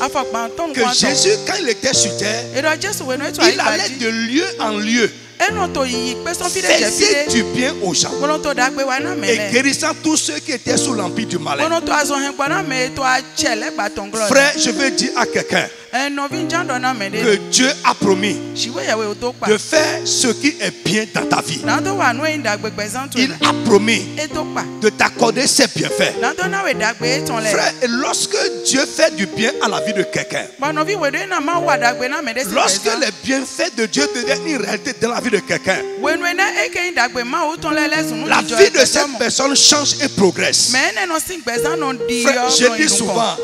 que Jésus, quand il était sur terre, il allait de lieu en lieu, faisait du bien aux gens et guérissant tous ceux qui étaient sous l'empire du malin. Frère, je veux dire à quelqu'un que Dieu a promis de faire ce qui est bien dans ta vie. Il a promis de t'accorder ses bienfaits. Frère, et lorsque Dieu fait du bien à la vie de quelqu'un, lorsque les bienfaits de Dieu deviennent une réalité dans la vie de quelqu'un, la vie de cette personne change et progresse. Frère, je dis souvent,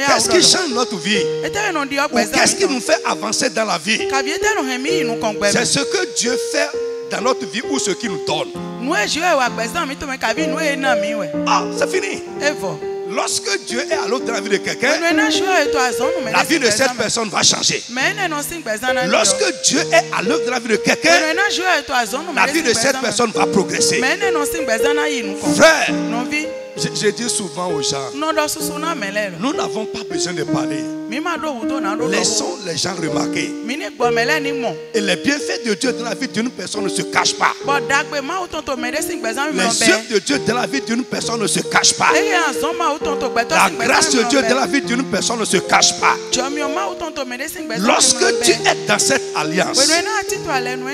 qu'est-ce qui change notre vie? Ou qu'est-ce qui nous fait avancer dans la vie? C'est ce que Dieu fait dans notre vie ou ce qu'il nous donne. Ah, c'est fini. Lorsque Dieu est à l'œuvre dans la vie de quelqu'un, la vie de cette personne va changer. Lorsque Dieu est à l'œuvre dans la vie de quelqu'un, la vie de cette personne va progresser. Frère, je dis souvent aux gens, nous n'avons pas besoin de parler. Laissons les gens remarquer. Et les bienfaits de Dieu dans la vie d'une personne ne se cachent pas. Les œuvres de Dieu dans la vie d'une personne ne se cachent pas. La grâce de Dieu dans la vie d'une personne ne se cache pas. Lorsque tu es dans cette alliance,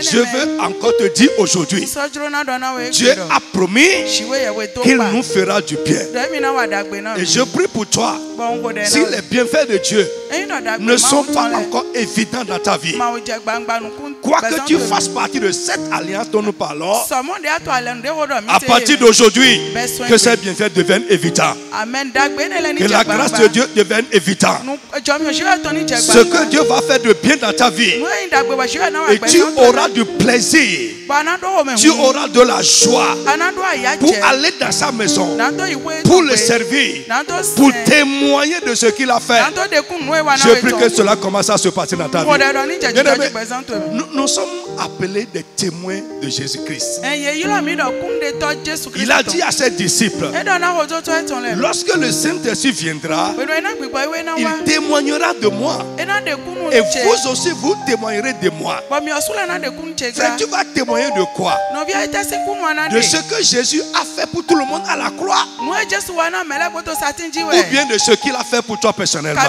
je veux encore te dire aujourd'hui, Dieu a promis qu'il nous fera du bien. Et je prie pour toi, si les bienfaits de Dieu ne sont pas encore évidents dans ta vie, quoi que tu fasses partie de cette alliance dont nous parlons, à partir d'aujourd'hui, que ces bienfaits deviennent évidents. Que la grâce de Dieu devienne évidente. Ce que Dieu va faire de bien dans ta vie, et tu auras du plaisir, tu auras de la joie pour aller dans sa maison, pour le servir, pour témoigner de ce qu'il a fait. Je prie que cela commence à se passer dans ta vie. Nous sommes appelés des témoins de Jésus-Christ. Il a dit à ses disciples, lorsque le Saint-Esprit viendra, il témoignera de moi. Et vous aussi, vous témoignerez de moi. Frère, tu vas témoigner de quoi? De ce que Jésus a fait pour tout le monde à la croix, ou bien de ce qu'il a fait pour toi personnellement?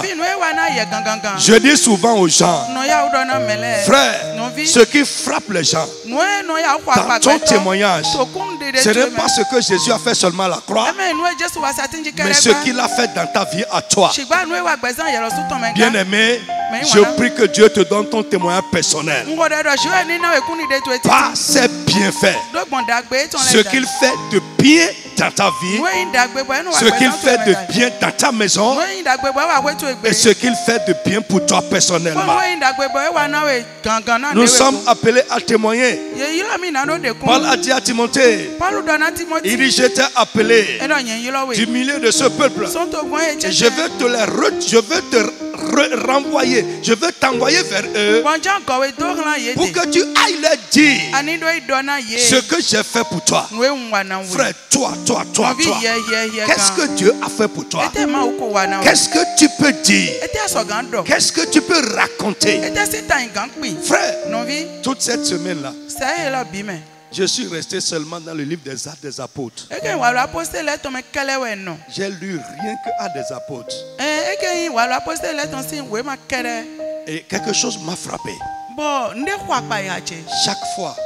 Je dis souvent aux gens, frère, ce qui frappe les gens dans ton témoignage, ce n'est pas ce que Jésus a fait seulement à la croix, mais ce qu'il a fait dans ta vie à toi. Bien aimé, je prie que Dieu te donne ton témoignage personnel. Par ses bienfaits, ce qu'il fait de bien dans ta vie, ce qu'il fait de bien dans ta maison, et ce qu'il fait de bien pour toi personnellement. Nous sommes appelés à témoigner. Paul a dit à Timothée, il dit, je t'ai appelé du milieu de ce peuple, et je vais te renvoyer, je veux t'envoyer vers eux pour que tu ailles leur dire ce que j'ai fait pour toi. Frère, toi, qu'est-ce que Dieu a fait pour toi? Qu'est-ce que tu peux dire? Qu'est-ce que tu peux raconter? Frère, toute cette semaine-là, je suis resté seulement dans le livre des Actes des Apôtres. J'ai lu rien que Actes des Apôtres. Et quelque chose m'a frappé. Chaque fois,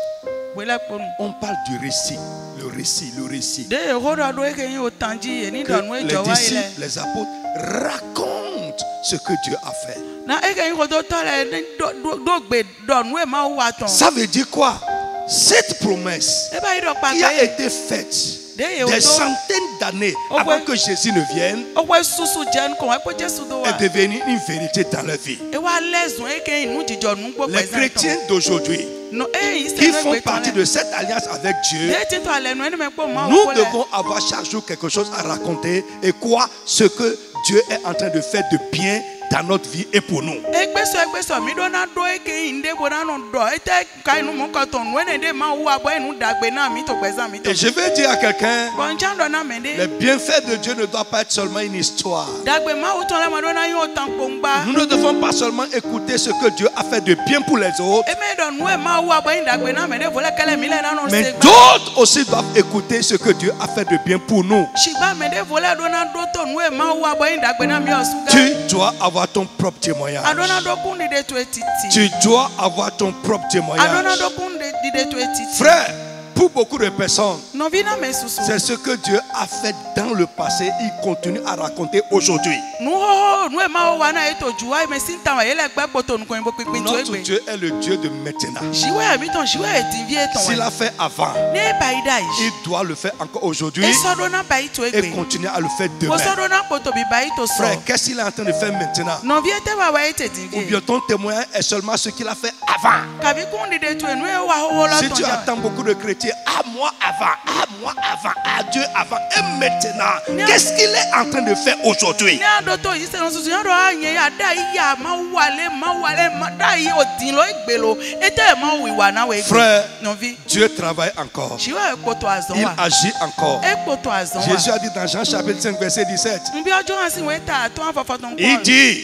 on parle du récit. Le récit. Que les disciples, les apôtres racontent ce que Dieu a fait. Ça veut dire quoi? Cette promesse qui a été faite des centaines d'années avant que Jésus ne vienne est devenue une vérité dans leur vie. Les chrétiens d'aujourd'hui qui font partie de cette alliance avec Dieu, nous devons avoir chaque jour quelque chose à raconter et quoi ce que Dieu est en train de faire de bien dans notre vie et pour nous. Et je veux dire à quelqu'un, les bienfaits de Dieu ne doivent pas être seulement une histoire. Nous ne devons pas seulement écouter ce que Dieu a fait de bien pour les autres, mais d'autres aussi doivent écouter ce que Dieu a fait de bien pour nous. Tu dois avoir ton propre témoignage. Tu dois avoir ton propre témoignage. Frère, pour beaucoup de personnes, c'est ce que Dieu a fait dans le passé, il continue à raconter aujourd'hui. Notre Dieu est le Dieu de maintenant. S'il a fait avant, il doit le faire encore aujourd'hui et continuer à le faire demain. Frère, qu'est-ce qu'il est en train de faire maintenant? Ou bien ton témoignage est seulement ce qu'il a fait avant. Si tu attends beaucoup de chrétiens, à moi avant, à Dieu avant et maintenant, Qu'est-ce qu'il est en train de faire aujourd'hui? Frère, Dieu travaille encore. Il agit encore. Jésus a dit dans Jean chapitre 5 verset 17. Il dit,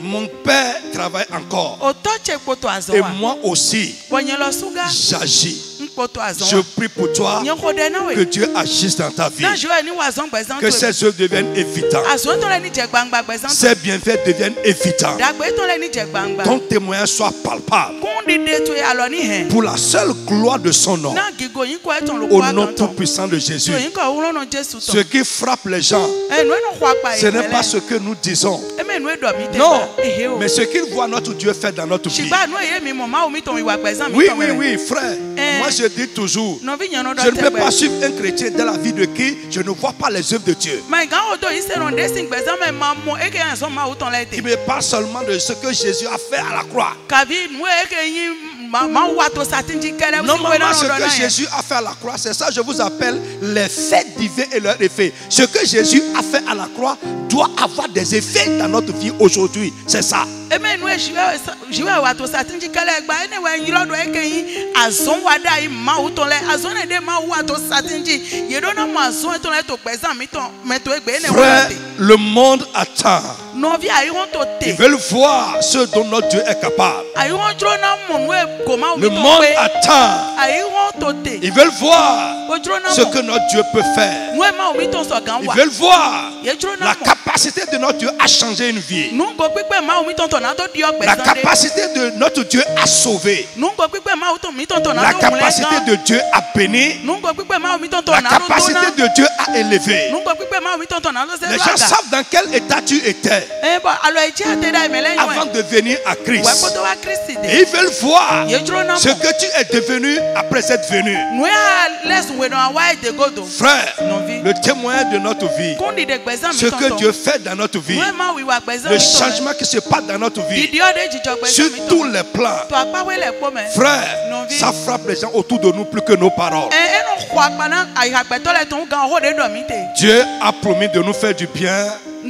mon Père travaille encore. Et moi aussi, j'agis. Je prie pour toi que Dieu agisse dans ta vie. Que ces œuvres deviennent évidentes. Ces bienfaits deviennent évidents. Ton témoignage soit palpable. Pour la seule gloire de son nom. Au nom tout-puissant de Jésus. Ce qui frappe les gens, ce n'est pas ce que nous disons. Non, mais ce qu'il voit notre Dieu faire dans notre vie. Oui, frère. Moi je dis toujours, je ne peux pas suivre un chrétien dans la vie de qui je ne vois pas les œuvres de Dieu. Qui me parle seulement de ce que Jésus a fait à la croix. Normalement, ce que Jésus a fait à la croix, c'est ça que je vous appelle les faits divins et leurs effets. Ce que Jésus a fait à la croix doit avoir des effets dans notre vie aujourd'hui. C'est ça. Frère, le monde attend. Ils veulent voir ce dont notre Dieu est capable. Le monde attend. Ils veulent voir ce que notre Dieu peut faire. Ils veulent voir la capacité de notre Dieu à changer une vie. La capacité de notre Dieu à sauver. La capacité de Dieu à bénir. La capacité de Dieu à élever. Les gens savent dans quel état tu étais avant de venir à Christ. Et ils veulent voir ce que tu es devenu après cette venue. Frère, le témoignage de notre vie, ce que Dieu fait dans notre vie, le changement qui se passe dans notre vie, sur tous les plans. Frère, ça frappe les gens autour de nous plus que nos paroles. Dieu a promis de nous faire du bien. Il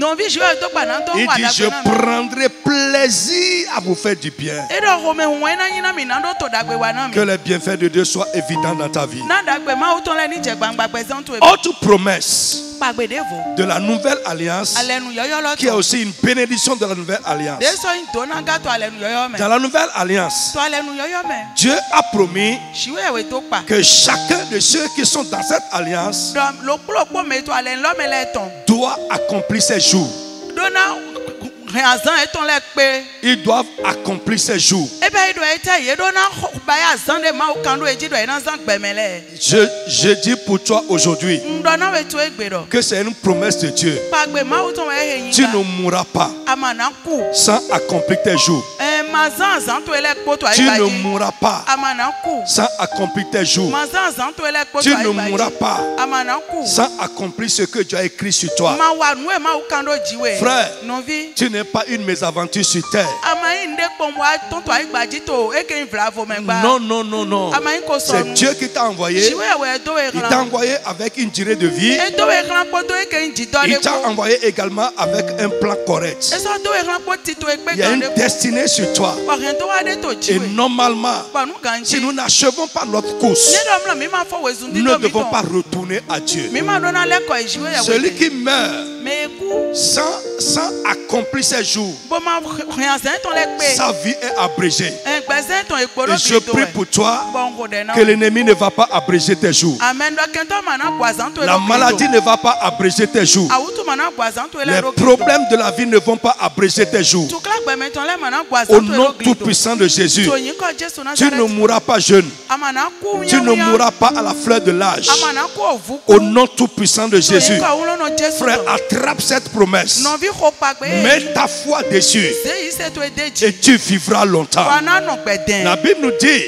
dit, je prendrai plaisir à vous faire du bien. Que les bienfaits de Dieu soient évidents dans ta vie. Autre promesse de la nouvelle alliance, qui est aussi une bénédiction de la nouvelle alliance. Dans la nouvelle alliance, Dieu a promis que chacun de ceux qui sont dans cette alliance doit accomplir ses jours. Ils doivent accomplir ces jours. Je dis pour toi aujourd'hui que c'est une promesse de Dieu. Tu ne mourras pas sans accomplir tes jours. Tu ne mourras pas sans accomplir tes jours. Tu ne mourras pas sans accomplir ce que Dieu a écrit sur toi. Frère, tu n'es pas une mésaventure sur terre. Non, non, non, non. C'est Dieu qui t'a envoyé. Il t'a envoyé avec une durée de vie. Il t'a envoyé également avec un plan correct. Il y a une destinée sur toi. Et normalement, si nous n'achevons pas notre course, nous ne devons pas retourner à Dieu. Celui qui meurt sans accomplir ses jours, sa vie est abrégée. Et je prie pour toi que l'ennemi ne va pas abréger tes jours. La maladie ne va pas abréger tes jours. Les problèmes de la vie ne vont pas abréger tes jours. Au nom tout-puissant de Jésus, tu ne mourras pas jeune. Tu ne mourras pas à la fleur de l'âge. Au nom tout-puissant de Jésus, frère, attrape cette promesse. Mets ta foi dessus et tu vivras longtemps. La Bible nous dit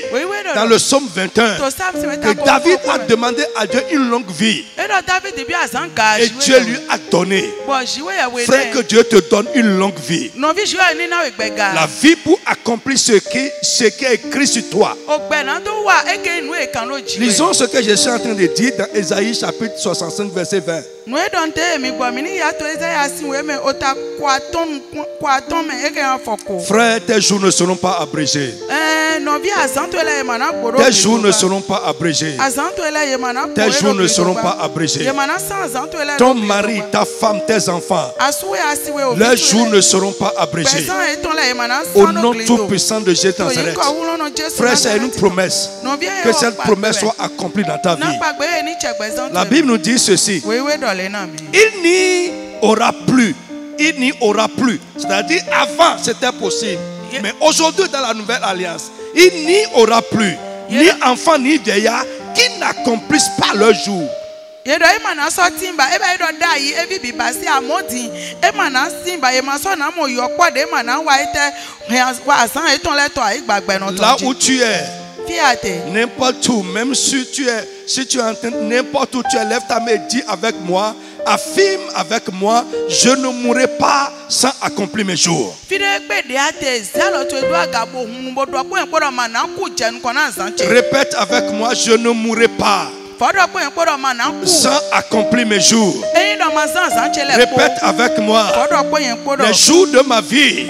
dans le psaume 21 que David a demandé à Dieu une longue vie. Et Dieu lui a donné. Frère, que Dieu te donne une longue vie. La vie pour accomplir ce qui est écrit sur toi. Lisons ce que je suis en train de dire dans Ésaïe chapitre 65 verset 20. Frère, tes jours ne seront pas abrégés. Tes jours ne seront pas abrégés. Tes jours ne seront pas abrégés. Ton mari, ta femme, tes enfants, leurs jours ne seront pas abrégés. Au nom tout-puissant de Jésus Nazareth. Frère, c'est une promesse. Que cette promesse soit accomplie dans ta vie. La Bible nous dit ceci. Il n'y aura plus. Il n'y aura plus. C'est-à-dire, avant, c'était possible. Mais aujourd'hui, dans la nouvelle alliance, il n'y aura plus ni enfant ni vieillard qui n'accomplissent pas leur jour. Là où tu es, n'importe où, même si tu es en train, n'importe où tu es, lève ta main et dis avec moi, affirme avec moi, je ne mourrai pas sans accomplir mes jours. Répète avec moi, je ne mourrai pas sans accomplir mes jours. Répète avec moi, les jours de ma vie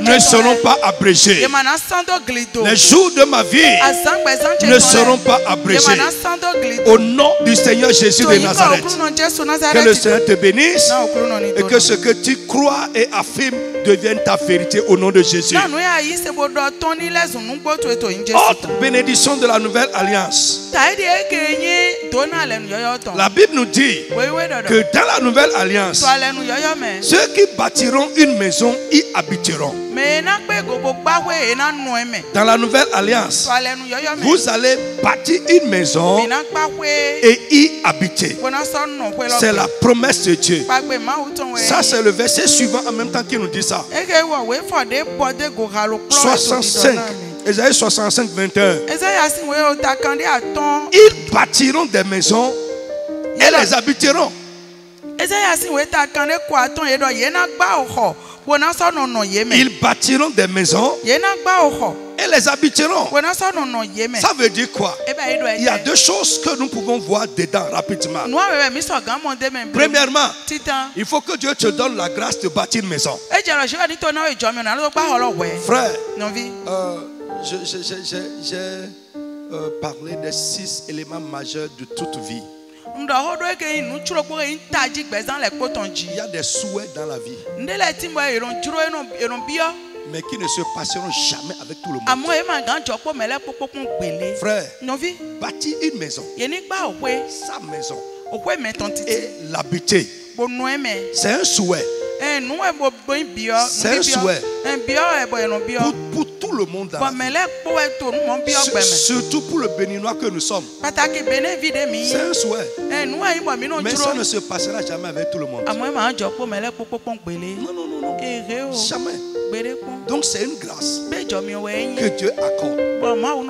ne seront pas abrégés. Les jours de ma vie ne seront pas abrégés. Au nom du Seigneur Jésus de Nazareth, que le Seigneur te bénisse et que ce que tu crois et affirmes devienne ta vérité au nom de Jésus. Autre bénédiction de la nouvelle alliance. La Bible nous dit que dans la nouvelle alliance, ceux qui bâtiront une maison y habiteront. Dans la nouvelle alliance, vous allez bâtir une maison et y habiter. C'est la promesse de Dieu. Ça, c'est le verset suivant en même temps qui nous dit ça. 65. Ésaïe 65, 21. Ils bâtiront des maisons et les habiteront. Ils bâtiront des maisons et les habiteront. Ça veut dire quoi? Il y a deux choses que nous pouvons voir dedans rapidement. Premièrement, il faut que Dieu te donne la grâce de bâtir une maison. Frère, j'ai parlé des 6 éléments majeurs de toute vie. Il y a des souhaits dans la vie, mais qui ne se passeront jamais avec tout le monde. Frère, bâtir une maison, sa maison, et l'habiter, c'est un souhait. C'est un souhait pour tout le monde dans la vie. Surtout pour le Béninois que nous sommes. C'est un souhait. Mais ça ne se passera jamais avec tout le monde. Non, jamais. Donc c'est une grâce que Dieu accorde.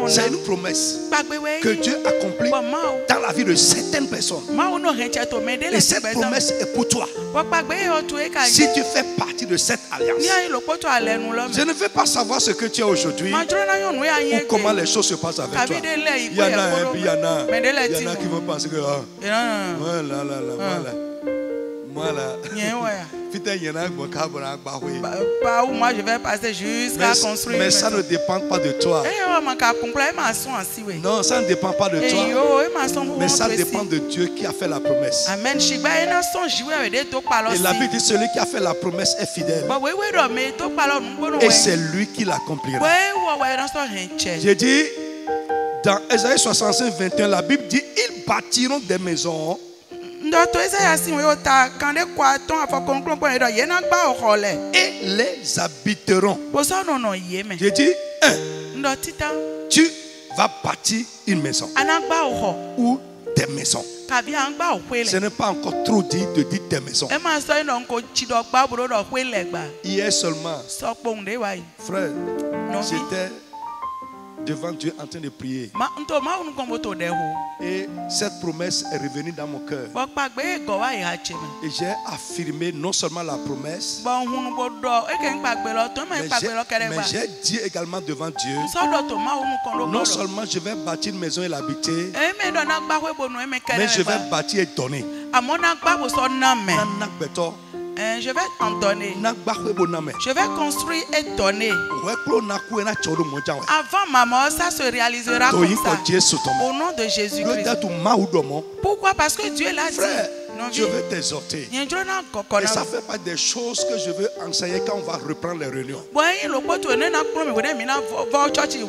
C'est une promesse que Dieu accomplit dans la vie de certaines personnes. Et cette promesse est pour toi. Si tu fais partie de cette alliance, je ne veux pas savoir ce que tu as aujourd'hui ou comment les choses se passent avec toi. Il y en a un, puis il y en a qui vont penser que voilà. Putain, il y en a par où moi je vais passer jusqu'à construire. Mais ça ne dépend pas de toi. Non, ça ne dépend pas de toi. Mais ça dépend de Dieu qui a fait la promesse. Amen. Et la Bible dit celui qui a fait la promesse est fidèle. Et c'est lui qui l'accomplira. J'ai dit dans Ésaïe 65, 21, la Bible dit ils bâtiront des maisons. Et les habiteront. J'ai dit, tu vas bâtir une maison ou des maisons. Ce n'est pas encore trop dit de dire des maisons. Hier seulement, frère, j'étais devant Dieu en train de prier. Et cette promesse est revenue dans mon cœur. Et j'ai affirmé non seulement la promesse, mais j'ai dit également devant Dieu, non seulement je vais bâtir une maison et l'habiter, mais je vais bâtir et donner. Je vais en donner. Je vais construire et donner. Avant ma mort, ça se réalisera comme ça. Au nom de Jésus-Christ. Pourquoi? Parce que Dieu l'a dit. Je veux t'exhorter. Et ça fait pas des choses que je veux enseigner quand on va reprendre les réunions.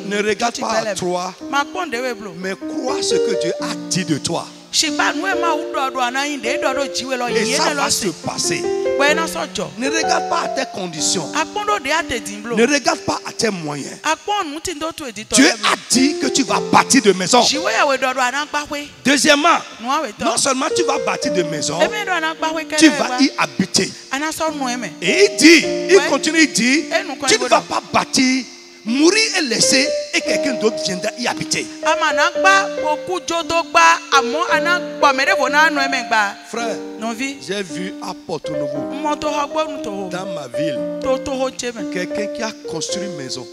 Ne regarde pas à toi, mais crois ce que Dieu a dit de toi. Et ça va se passer. Ne regarde pas à tes conditions. Ne regarde pas à tes moyens. Dieu a dit que tu vas bâtir de maisons. Deuxièmement, non seulement tu vas bâtir de maisons, tu vas y habiter. Et il dit, il continue, il dit, tu ne vas pas bâtir, mourir et laisser, et quelqu'un d'autre viendra y habiter. Frère, j'ai vu à Porto-Novo, dans ma ville, quelqu'un qui a construit une maison.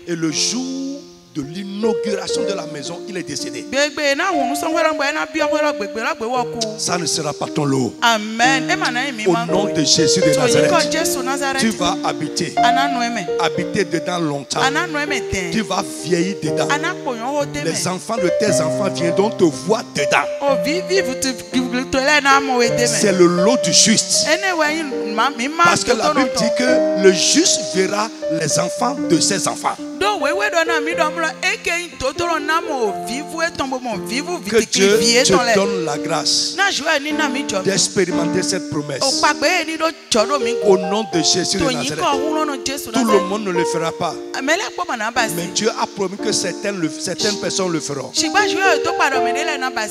Et le jour de l'inauguration de la maison, il est décédé. Ça ne sera pas ton lot. Amen. Au nom de Jésus de Nazareth, tu vas habiter. Habiter dedans longtemps. Tu vas vieillir dedans. Les enfants de tes enfants viendront te voir dedans. C'est le lot du juste. Parce que la Bible dit que le juste verra les enfants de ses enfants. Que Dieu te donne la grâce d'expérimenter cette promesse. Au nom de Jésus de Nazareth. Tout le monde ne le fera pas. Mais Dieu a promis que certaines personnes le feront.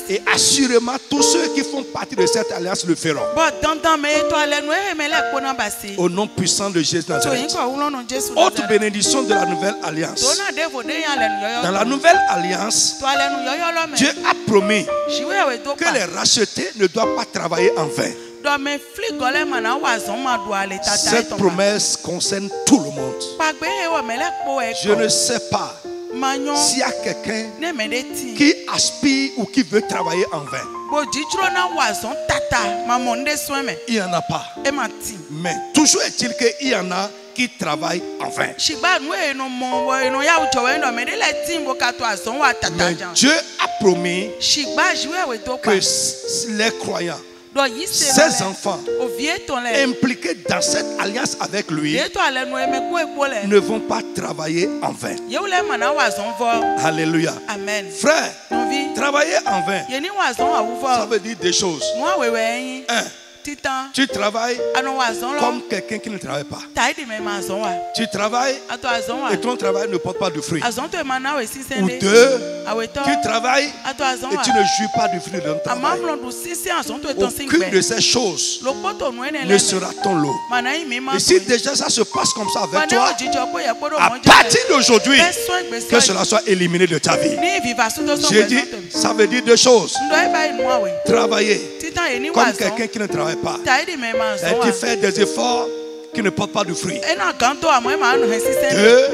Et assurément, tous ceux qui font partie de cette alliance le feront. Au nom puissant de Jésus de Nazareth. Autre bénédiction de la nouvelle alliance. Dans la nouvelle alliance, Dieu a promis que les rachetés ne doivent pas travailler en vain. Cette promesse concerne tout le monde. Je ne sais pas s'il y a quelqu'un qui aspire ou qui veut travailler en vain. Il n'y en a pas. Mais toujours est-il qu'il y en a qui travaillent en vain. Mais Dieu a promis que les croyants, ses enfants impliqués dans cette alliance avec lui ne vont pas travailler en vain. Alléluia. Amen. Frère, travailler en vain, ça veut dire des choses. Un, tu travailles comme quelqu'un qui ne travaille pas. Tu travailles et ton travail ne porte pas de fruits. Ou deux, tu travailles et tu ne jouis pas du fruit de ton travail. Aucune de ces choses ne sera ton lot. Et si déjà ça se passe comme ça avec toi, à partir d'aujourd'hui, que cela soit éliminé de ta vie. J'ai dit, ça veut dire deux choses. Travailler comme quelqu'un qui ne travaille pas. Et tu fais des efforts qui ne portent pas de fruits. Deux,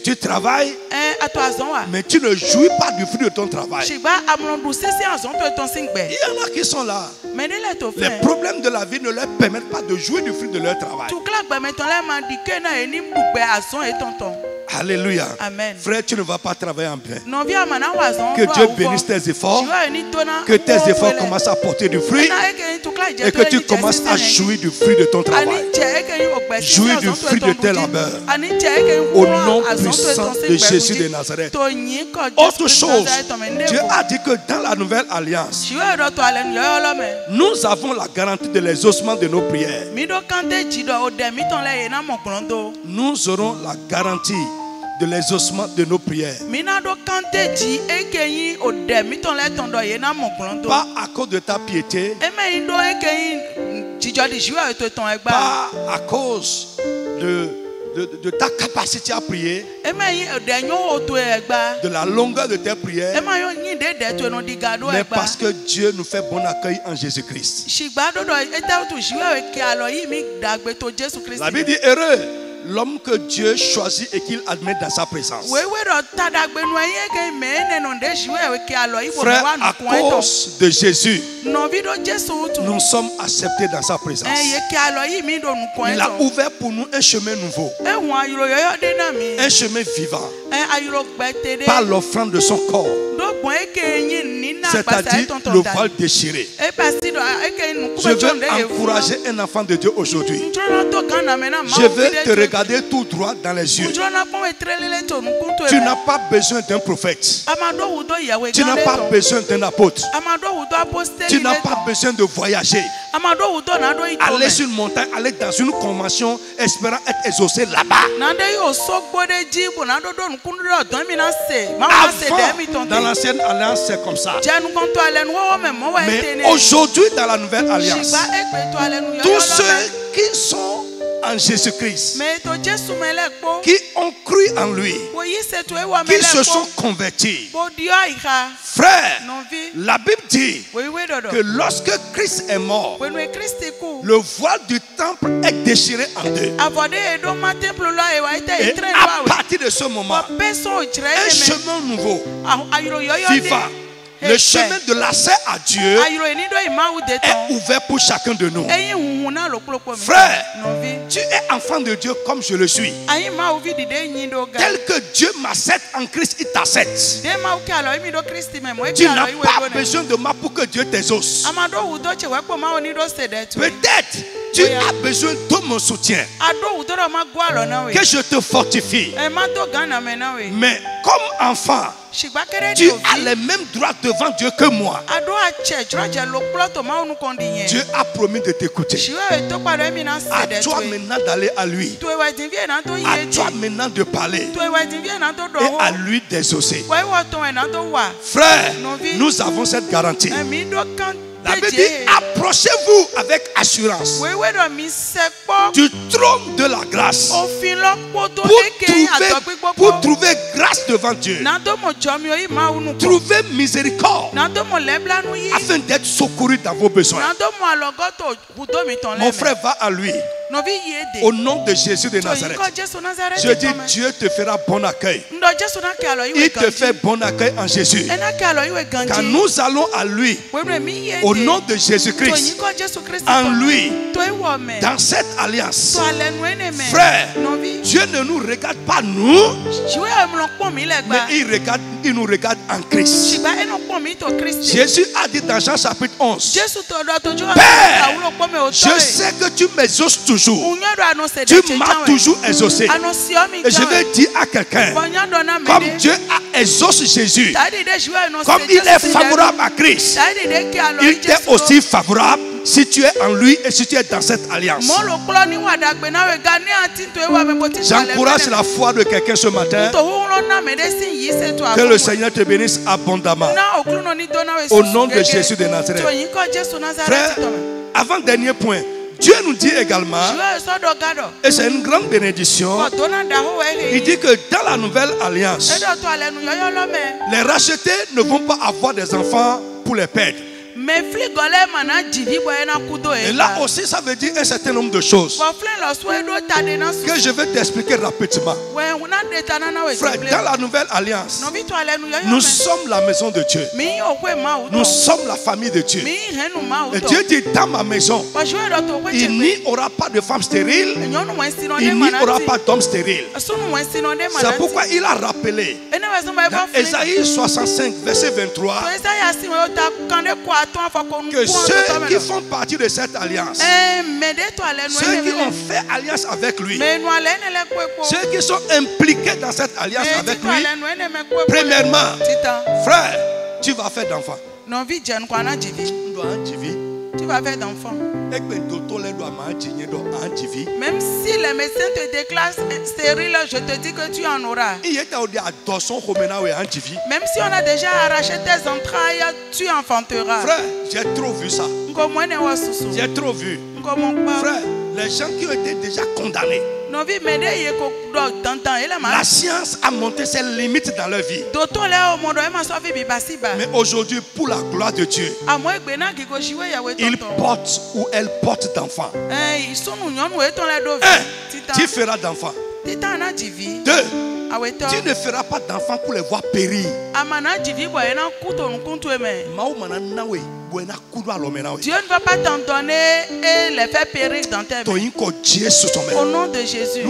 tu travailles, mais tu ne jouis pas du fruit de ton travail. Il y en a qui sont là. Les problèmes de la vie ne leur permettent pas de jouir du fruit de leur travail. Alléluia. Amen. Frère, tu ne vas pas travailler en vain. Que Dieu bénisse tes efforts. Que tes efforts commencent à porter du fruit. Et que tu commences à jouir du fruit de ton travail. Jouir du fruit de tes labeurs. Au nom puissant de Jésus de Nazareth. Autre chose, Dieu a dit que dans la nouvelle alliance, nous avons la garantie de l'exaucement de nos prières. Nous aurons la garantie de l'exaucement de nos prières. Pas à cause de ta piété, pas à cause de de ta capacité à prier, de la longueur de tes prières, mais parce que Dieu nous fait bon accueil en Jésus-Christ. La Bible dit heureux l'homme que Dieu choisit et qu'il admet dans sa présence. Frère, à cause de Jésus, nous sommes acceptés dans sa présence. Il a ouvert pour nous un chemin nouveau, un chemin vivant, par l'offrande de son corps, c'est-à-dire le voile déchiré. Je veux encourager un enfant de Dieu aujourd'hui. Je veux te regarder tout droit dans les yeux. Tu n'as pas besoin d'un prophète. Tu n'as pas besoin d'un apôtre. Tu n'as pas besoin de voyager. Aller sur une montagne, aller dans une convention, espérant être exaucé là-bas. Avant, dans l'ancienne alliance, c'est comme ça. Mais aujourd'hui, dans la nouvelle alliance, tous ceux qui sont en Jésus-Christ, qui ont cru en lui, qui se sont convertis, frère, la Bible dit que lorsque Christ est mort, le voile du temple est déchiré en deux. Et à partir de ce moment, un chemin nouveau, vivant, le chemin de l'accès à Dieu est ouvert pour chacun de nous. Frère, tu es enfant de Dieu comme je le suis. Tel que Dieu m'accepte en Christ, il t'accepte. Tu n'as pas besoin de moi pour que Dieu t'exauce. Peut-être tu as besoin de mon soutien, que je te fortifie. Mais comme enfant, tu as les mêmes droits devant Dieu que moi. Dieu a promis de t'écouter. À toi maintenant d'aller à lui. À toi maintenant de parler. Et à lui d'exaucer. Frère, nous avons cette garantie. La Bible dit, approchez-vous avec assurance du trône de la grâce pour trouver grâce devant Dieu, trouver miséricorde afin d'être secouru dans vos besoins. Mon frère, va à lui. Au nom de Jésus de Nazareth, je dis, Dieu te fera bon accueil. Il te fait bon accueil en Jésus. Quand nous allons à lui, au nom de Jésus-Christ, en lui, dans cette alliance, frère, Dieu ne nous regarde pas nous, mais il nous regarde en Christ. Jésus a dit dans Jean chapitre 11, Père, je sais que tu m'exauces toujours. Tu m'as toujours exaucé. Et je vais dire à quelqu'un, comme Dieu a exaucé Jésus, comme il est favorable à Christ, il t'est aussi favorable si tu es en lui et si tu es dans cette alliance. J'encourage la foi de quelqu'un ce matin. Que le Seigneur te bénisse abondamment. Au nom de Jésus de Nazareth. Frère, avant-dernier point, Dieu nous dit également, et c'est une grande bénédiction, il dit que dans la nouvelle alliance, les rachetés ne vont pas avoir des enfants pour les perdre. Et là aussi, ça veut dire un certain nombre de choses que je vais t'expliquer rapidement. Frère, dans la nouvelle alliance, nous sommes la maison de Dieu. Nous sommes la famille de Dieu. Et Dieu dit, dans ma maison, il n'y aura pas de femme stérile, il n'y aura pas d'homme stérile. C'est pourquoi il a rappelé dans Ésaïe 65, verset 23, que ceux qui font partie de cette alliance, ceux qui ont fait alliance avec lui, ceux qui sont impliqués dans cette alliance avec lui, premièrement, frère, tu vas faire d'enfants. Tu vas faire d'enfants. Même si les médecins te déclarent stérile, je te dis que tu en auras. Même si on a déjà arraché tes entrailles, tu enfanteras. Frère, j'ai trop vu ça. J'ai trop vu. Frère, les gens qui ont été déjà condamnés, La science a montré ses limites dans leur vie. Mais aujourd'hui, pour la gloire de Dieu, il porte ou elle porte d'enfants. Tu feras d'enfants. 2. Tu ne feras pas d'enfants pour les voir périr. Dieu ne va pas t'en donner et les faire périr dans tes mains. Au nom de Jésus.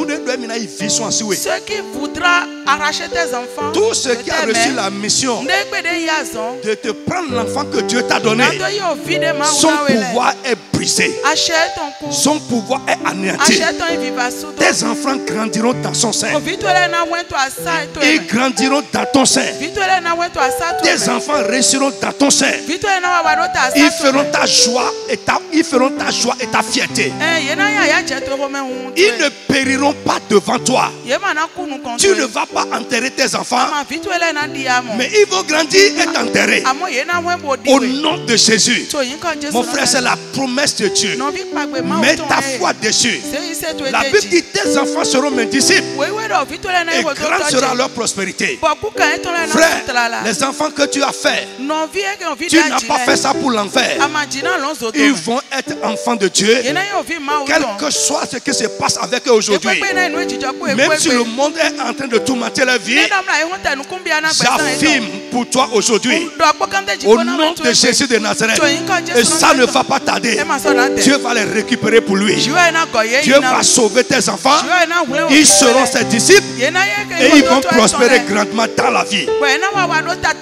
Ceux qui voudra arracher tes enfants, tout ceux qui ont reçu la mission de te prendre l'enfant que Dieu t'a donné, son pouvoir est brisé. Son pouvoir est anéanti. Tes enfants grandiront dans son sein. Ils grandiront dans ton sein. Tes enfants réussiront dans ton sein. Ils feront ta joie et ta fierté. Ils ne périront pas devant toi. Tu ne vas pas enterrer tes enfants, mais ils vont grandir et t'enterrer. Au nom de Jésus. Mon frère, c'est la promesse de Dieu. Mets ta foi dessus. La Bible dit tes enfants seront mes disciples et grande sera leur prospérité. Frère, les enfants que tu as fait, tu n'as pas fait ça pour l'enfer. Ils vont être enfants de Dieu, quel que soit ce qui se passe avec eux aujourd'hui. Même si le monde est en train de tourmenter leur vie, j'affirme pour toi aujourd'hui, au nom de Jésus de Nazareth, et ça ne va pas tarder. Dieu va les récupérer pour lui. Dieu va sauver tes enfants. Ils seront ses disciples et ils vont prospérer grandement dans la vie.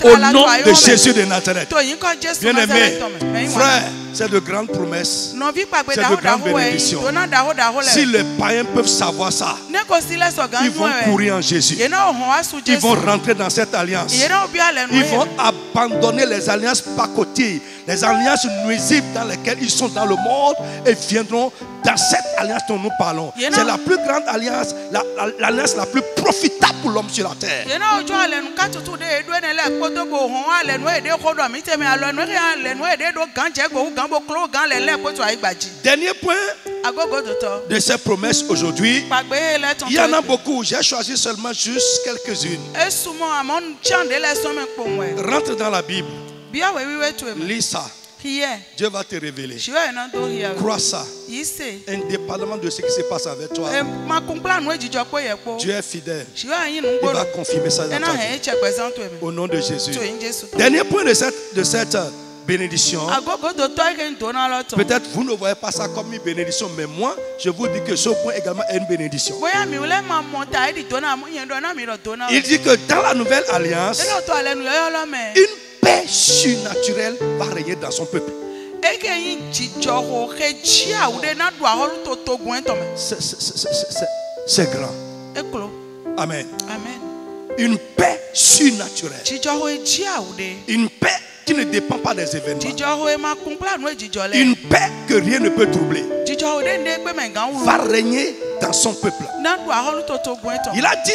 Au nom de Jésus de Nazareth. Bien-aimé, frère, c'est de grandes promesses. C'est de grandes bénédictions. Si les païens peuvent savoir ça, ils vont courir en Jésus. Ils vont rentrer dans cette alliance. Ils vont abandonner les alliances pacotières, les alliances nuisibles dans lesquelles ils sont dans le monde et viendront dans cette alliance dont nous parlons. C'est la plus grande alliance, l'alliance la plus profitable pour l'homme sur la terre. Dernier point de ces promesses aujourd'hui. Il y en a beaucoup. J'ai choisi seulement juste quelques-unes. Rentre dans la Bible. Lis ça. Dieu va te révéler. Crois ça. Indépendamment de ce qui se passe avec toi, Dieu est fidèle. Il va confirmer ça dans ta vie. Au nom de Jésus. Dernier point de cette bénédiction. Peut-être vous ne voyez pas ça comme une bénédiction, mais moi, je vous dis que ce point également est une bénédiction. Il dit que dans la nouvelle alliance, une paix surnaturelle va régner dans son peuple. C'est grand. Amen. Une paix surnaturelle. Une paix qui ne dépend pas des événements. Une paix que rien ne peut troubler va régner dans son peuple. Il a dit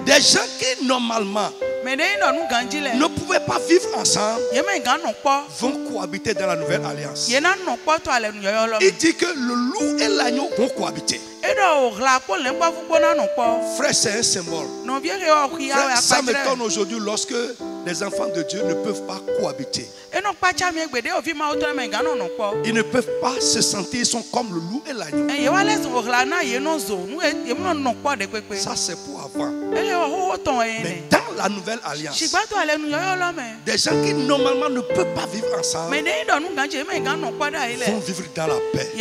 des gens qui normalement ne pouvaient pas vivre ensemble vont cohabiter dans la nouvelle alliance. Il dit que le loup et l'agneau vont cohabiter. Frère, c'est un symbole. Frère, ça m'étonne aujourd'hui lorsque les enfants de Dieu ne peuvent pas cohabiter. Ils ne peuvent pas se sentir, ils sont comme le loup et l'agneau. Ça c'est pour avant. Mais dans la nouvelle alliance, des gens qui normalement ne peuvent pas vivre ensemble vont vivre dans la paix.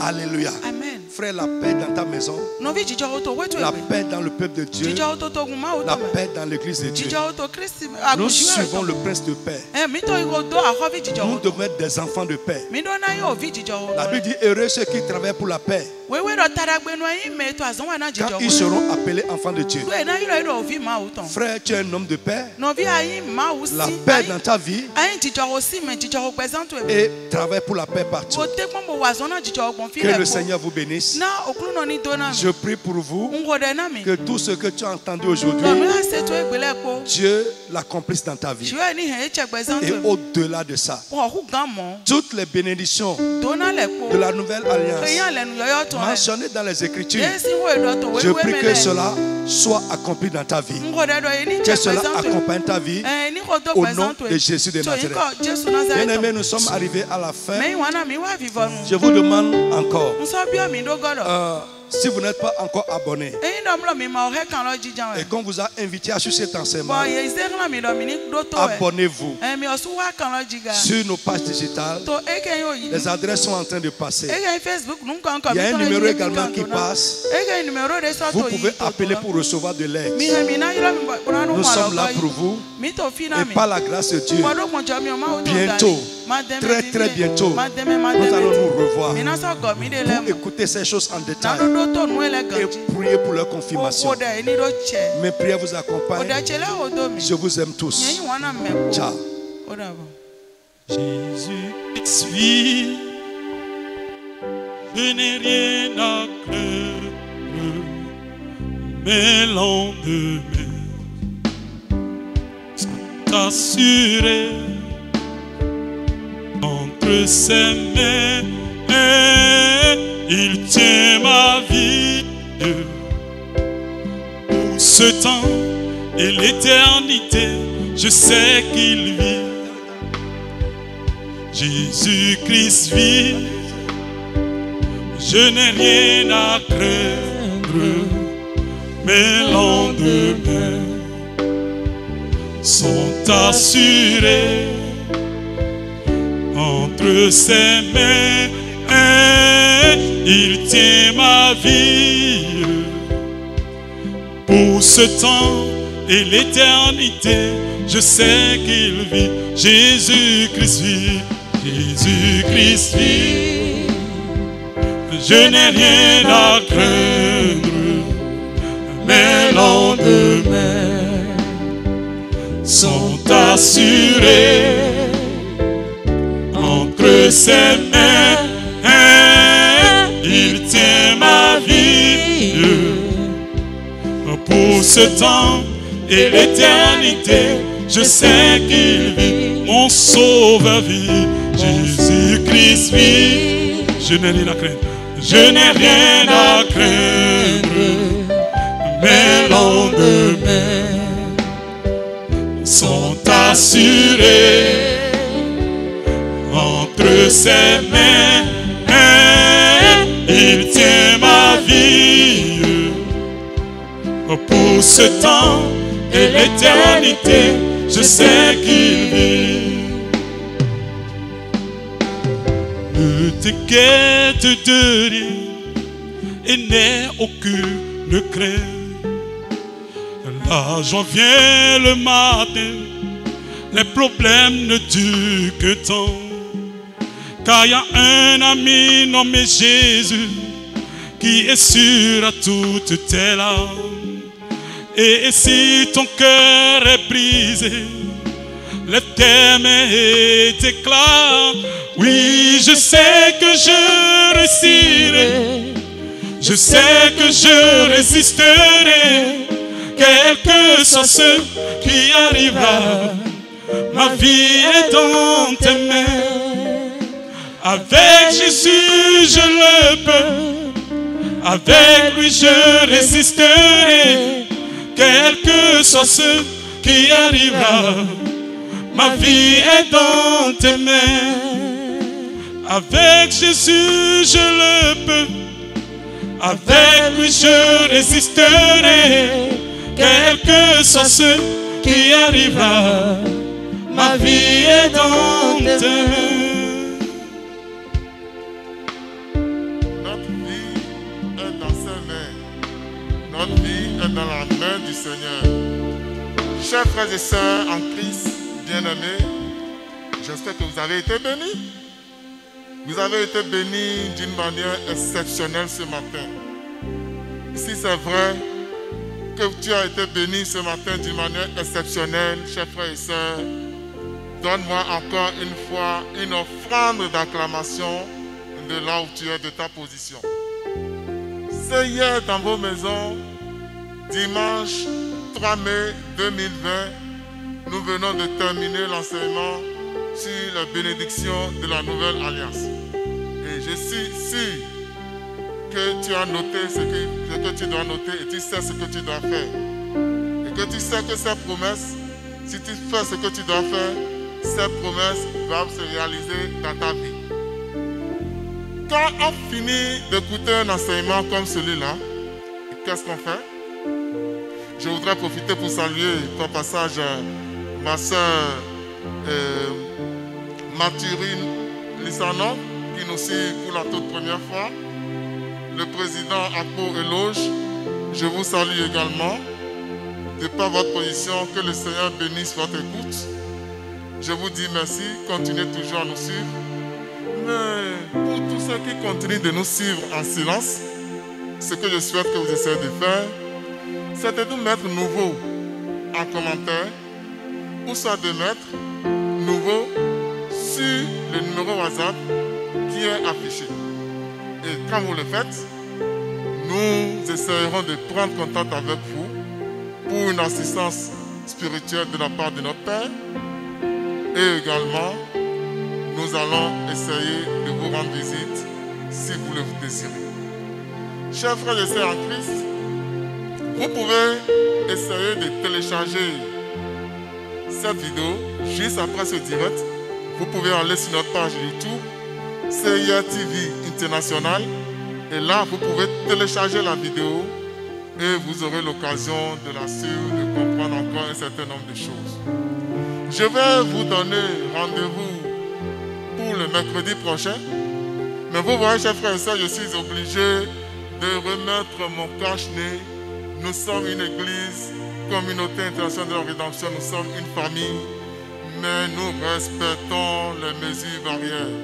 Alléluia. Amen. Frère, la paix dans ta maison, la paix dans le peuple de Dieu, la paix dans l'église de Dieu. Nous suivons le prince de paix. Nous devons être des enfants de paix. La Bible dit heureux ceux qui travaillent pour la paix, quand ils seront appelés enfants de Dieu. Frère, tu es un homme de paix. La paix dans ta vie et travaille pour la paix partout. Que le Seigneur vous bénisse. Je prie pour vous que tout ce que tu as entendu aujourd'hui, Dieu l'accomplisse dans ta vie. Et au-delà de ça, toutes les bénédictions de la nouvelle alliance mentionnées dans les Écritures, je prie que cela soit accompli dans ta vie. Que cela accompagne ta vie au nom de Jésus de Nazareth. Bien-aimés, nous sommes arrivés à la fin. Je vous demande encore, si vous n'êtes pas encore abonné et qu'on vous a invité à suivre cet enseignement, abonnez-vous sur nos pages digitales. Les adresses sont en train de passer. Il y a un numéro également qui passe. Vous pouvez appeler pour recevoir de l'aide. Nous sommes là pour vous. Et par la grâce de Dieu, bientôt, très très bientôt, nous allons nous revoir pour écouter ces choses en détail et prier pour leur confirmation. Mes prières vous accompagnent. Je vous aime tous. Ciao. Jésus vit, je n'ai rien à craindre, mais lendemain assuré entre ses mains, il tient ma vie pour ce temps et l'éternité. Je sais qu'il vit. Jésus-Christ vit. Je n'ai rien à craindre, mes lendemains sont assurés entre ses mains. Il tient ma vie pour ce temps et l'éternité. Je sais qu'il vit. Jésus-Christ vit. Jésus-Christ vit. Je n'ai rien à craindre, mes lendemains sont assurés entre ses mains. Il tient ma vie pour ce temps et l'éternité. Je sais qu'il vit. Mon sauveur vit. Jésus-Christ vit. Je n'ai rien à craindre. Je n'ai rien à craindre. Mes lendemains sont assurés entre ses mains. Il tient ma vie pour ce temps et l'éternité. Je sais qu'il vit. Ne t'inquiète de rien et n'aie aucune crainte. La joie vient le matin, les problèmes ne durent que temps. Car il y a un ami nommé Jésus qui est sûr à toutes tes larmes. Et si ton cœur est brisé, les tes mains t'éclatent. Oui, je sais que je réussirai. Je sais que je résisterai. Quel que soit ce qui arrivera, ma vie est dans tes mains. Avec Jésus je le peux. Avec lui je résisterai. Quel que soit ce qui arrivera, ma vie est dans tes mains. Avec Jésus je le peux. Avec lui je résisterai. Quel que soit ce qui arrivera, ma vie est dans tes mains. Notre vie est dans ses mains. Notre vie est dans la main du Seigneur. Chers frères et sœurs en Christ, bien-aimés, j'espère que vous avez été bénis. Vous avez été bénis d'une manière exceptionnelle ce matin. Si c'est vrai que tu as été béni ce matin d'une manière exceptionnelle, chers frères et sœurs, donne-moi encore une fois une offrande d'acclamation de là où tu es, de ta position. C'est hier dans vos maisons, dimanche 3 mai 2020, nous venons de terminer l'enseignement sur la bénédiction de la nouvelle alliance. Et je suis sûr que tu as noté ce que tu dois noter et tu sais ce que tu dois faire. Et que tu sais que ces promesses, si tu fais ce que tu dois faire, ces promesses vont se réaliser dans ta vie. Quand on finit d'écouter un enseignement comme celui-là, qu'est-ce qu'on fait? Je voudrais profiter pour saluer ton passage ma soeur Mathurine Lissano, qui nous suit pour la toute première fois. Le président Akpo Eloge, je vous salue également. De par votre position, que le Seigneur bénisse votre écoute. Je vous dis merci, continuez toujours à nous suivre. Mais pour tous ceux qui continuent de nous suivre en silence, ce que je souhaite que vous essayez de faire, c'est de nous mettre nouveau en commentaire, ou soit de mettre nouveau sur le numéro WhatsApp qui est affiché. Et quand vous le faites, nous essayerons de prendre contact avec vous pour une assistance spirituelle de la part de notre Père. Et également, nous allons essayer de vous rendre visite si vous le désirez. Chers frères et sœurs en Christ, vous pouvez essayer de télécharger cette vidéo juste après ce direct. Vous pouvez aller sur notre page YouTube, CIA TV International. Et là, vous pouvez télécharger la vidéo et vous aurez l'occasion de la suivre, de comprendre encore un certain nombre de choses. Je vais vous donner rendez-vous pour le mercredi prochain. Mais vous voyez, chers frères et sœurs, je suis obligé de remettre mon cache-nez. Nous sommes une église, communauté internationale de la rédemption, nous sommes une famille, mais nous respectons les mesures barrières.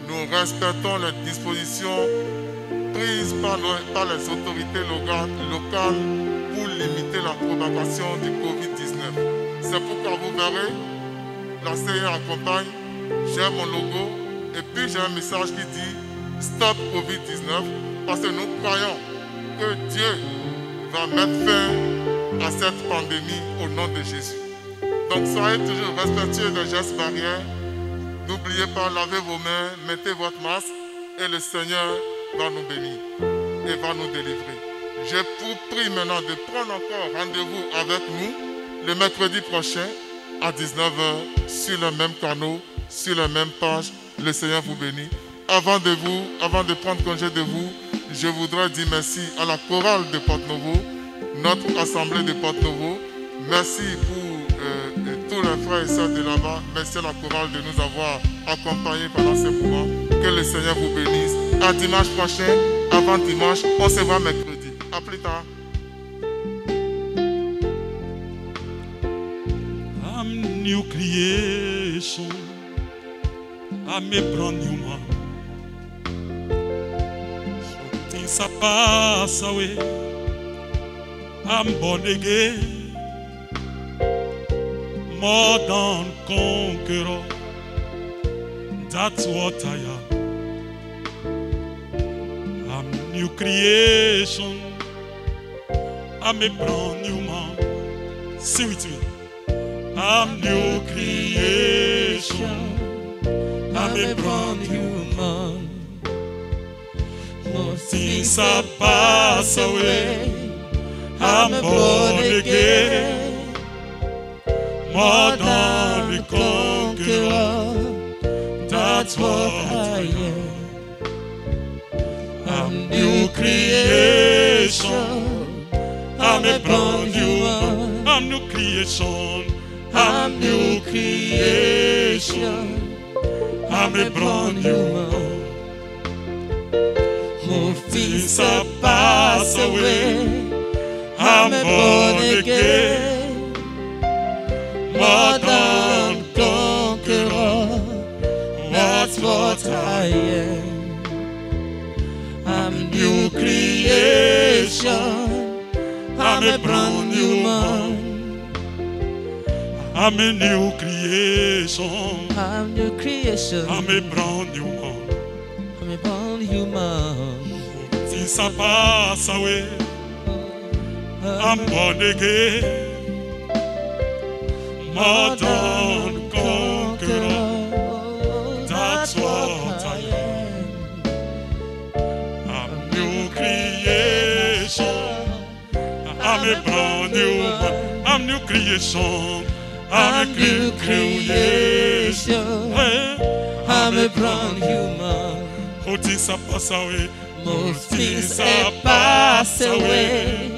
Nous respectons les dispositions prises par les autorités locales pour limiter la propagation du Covid-19. C'est pourquoi vous verrez, la CIA accompagne, j'ai mon logo et puis j'ai un message qui dit Stop Covid-19 parce que nous croyons que Dieu va mettre fin à cette pandémie au nom de Jésus. Donc soyez toujours respectueux des gestes barrières. N'oubliez pas, lavez vos mains, mettez votre masque et le Seigneur va nous bénir et va nous délivrer. Je vous prie maintenant de prendre encore rendez-vous avec nous le mercredi prochain à 19h sur le même canal, sur la même page. Le Seigneur vous bénit. Avant de prendre congé de vous, je voudrais dire merci à la chorale de Porte-Novo, notre assemblée de Porte-Novo. Merci pour tous les frères et sœurs de là-bas. Merci à la chorale de nous avoir accompagnés pendant ce moment. Que le Seigneur vous bénisse. À dimanche prochain, avant dimanche, on se voit mercredi. À plus tard. I'm new creation. I'm a brand new man. Things are pass away. I'm born again. More than conqueror. That's what I am. I'm new creation. I'm a brand new man. Sing with me. I'm new creation. I'm a brand new man. More things are passed away. I'm born again. More than a conqueror. That's what I am. I'm new creation. I'm a brand new man. I'm new creation. I'm new creation. I'm a brand new man. All things are passed away. I'm born again. More than conqueror. That's what I am. I'm new creation. I'm a brand new man. I'm a new creation. I'm new creation. I'm a brand new man. I'm a brand new man. Since I pass away, I'm born again. more than conqueror. That's what I am. I'm new creation. I'm a brand new man. I'm new creation. I'm a new creation. I'm a brand new man. All things are passed away. Most things are passed away.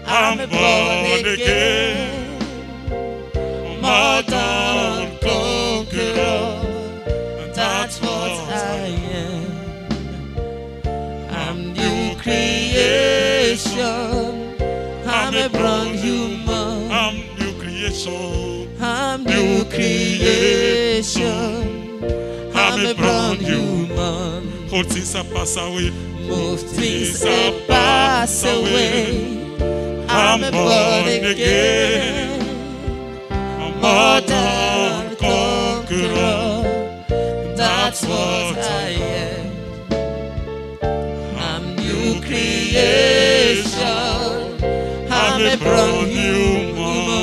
I'm born again. More than conqueror. That's what I am. I'm new creation. I'm a brand new man. I'm new creation. I'm new creation. I'm a brand new man. All things are passed away. Most things are passed away. I'm born again. More than conqueror. That's what I am. I'm new creation. I'm a brand new man.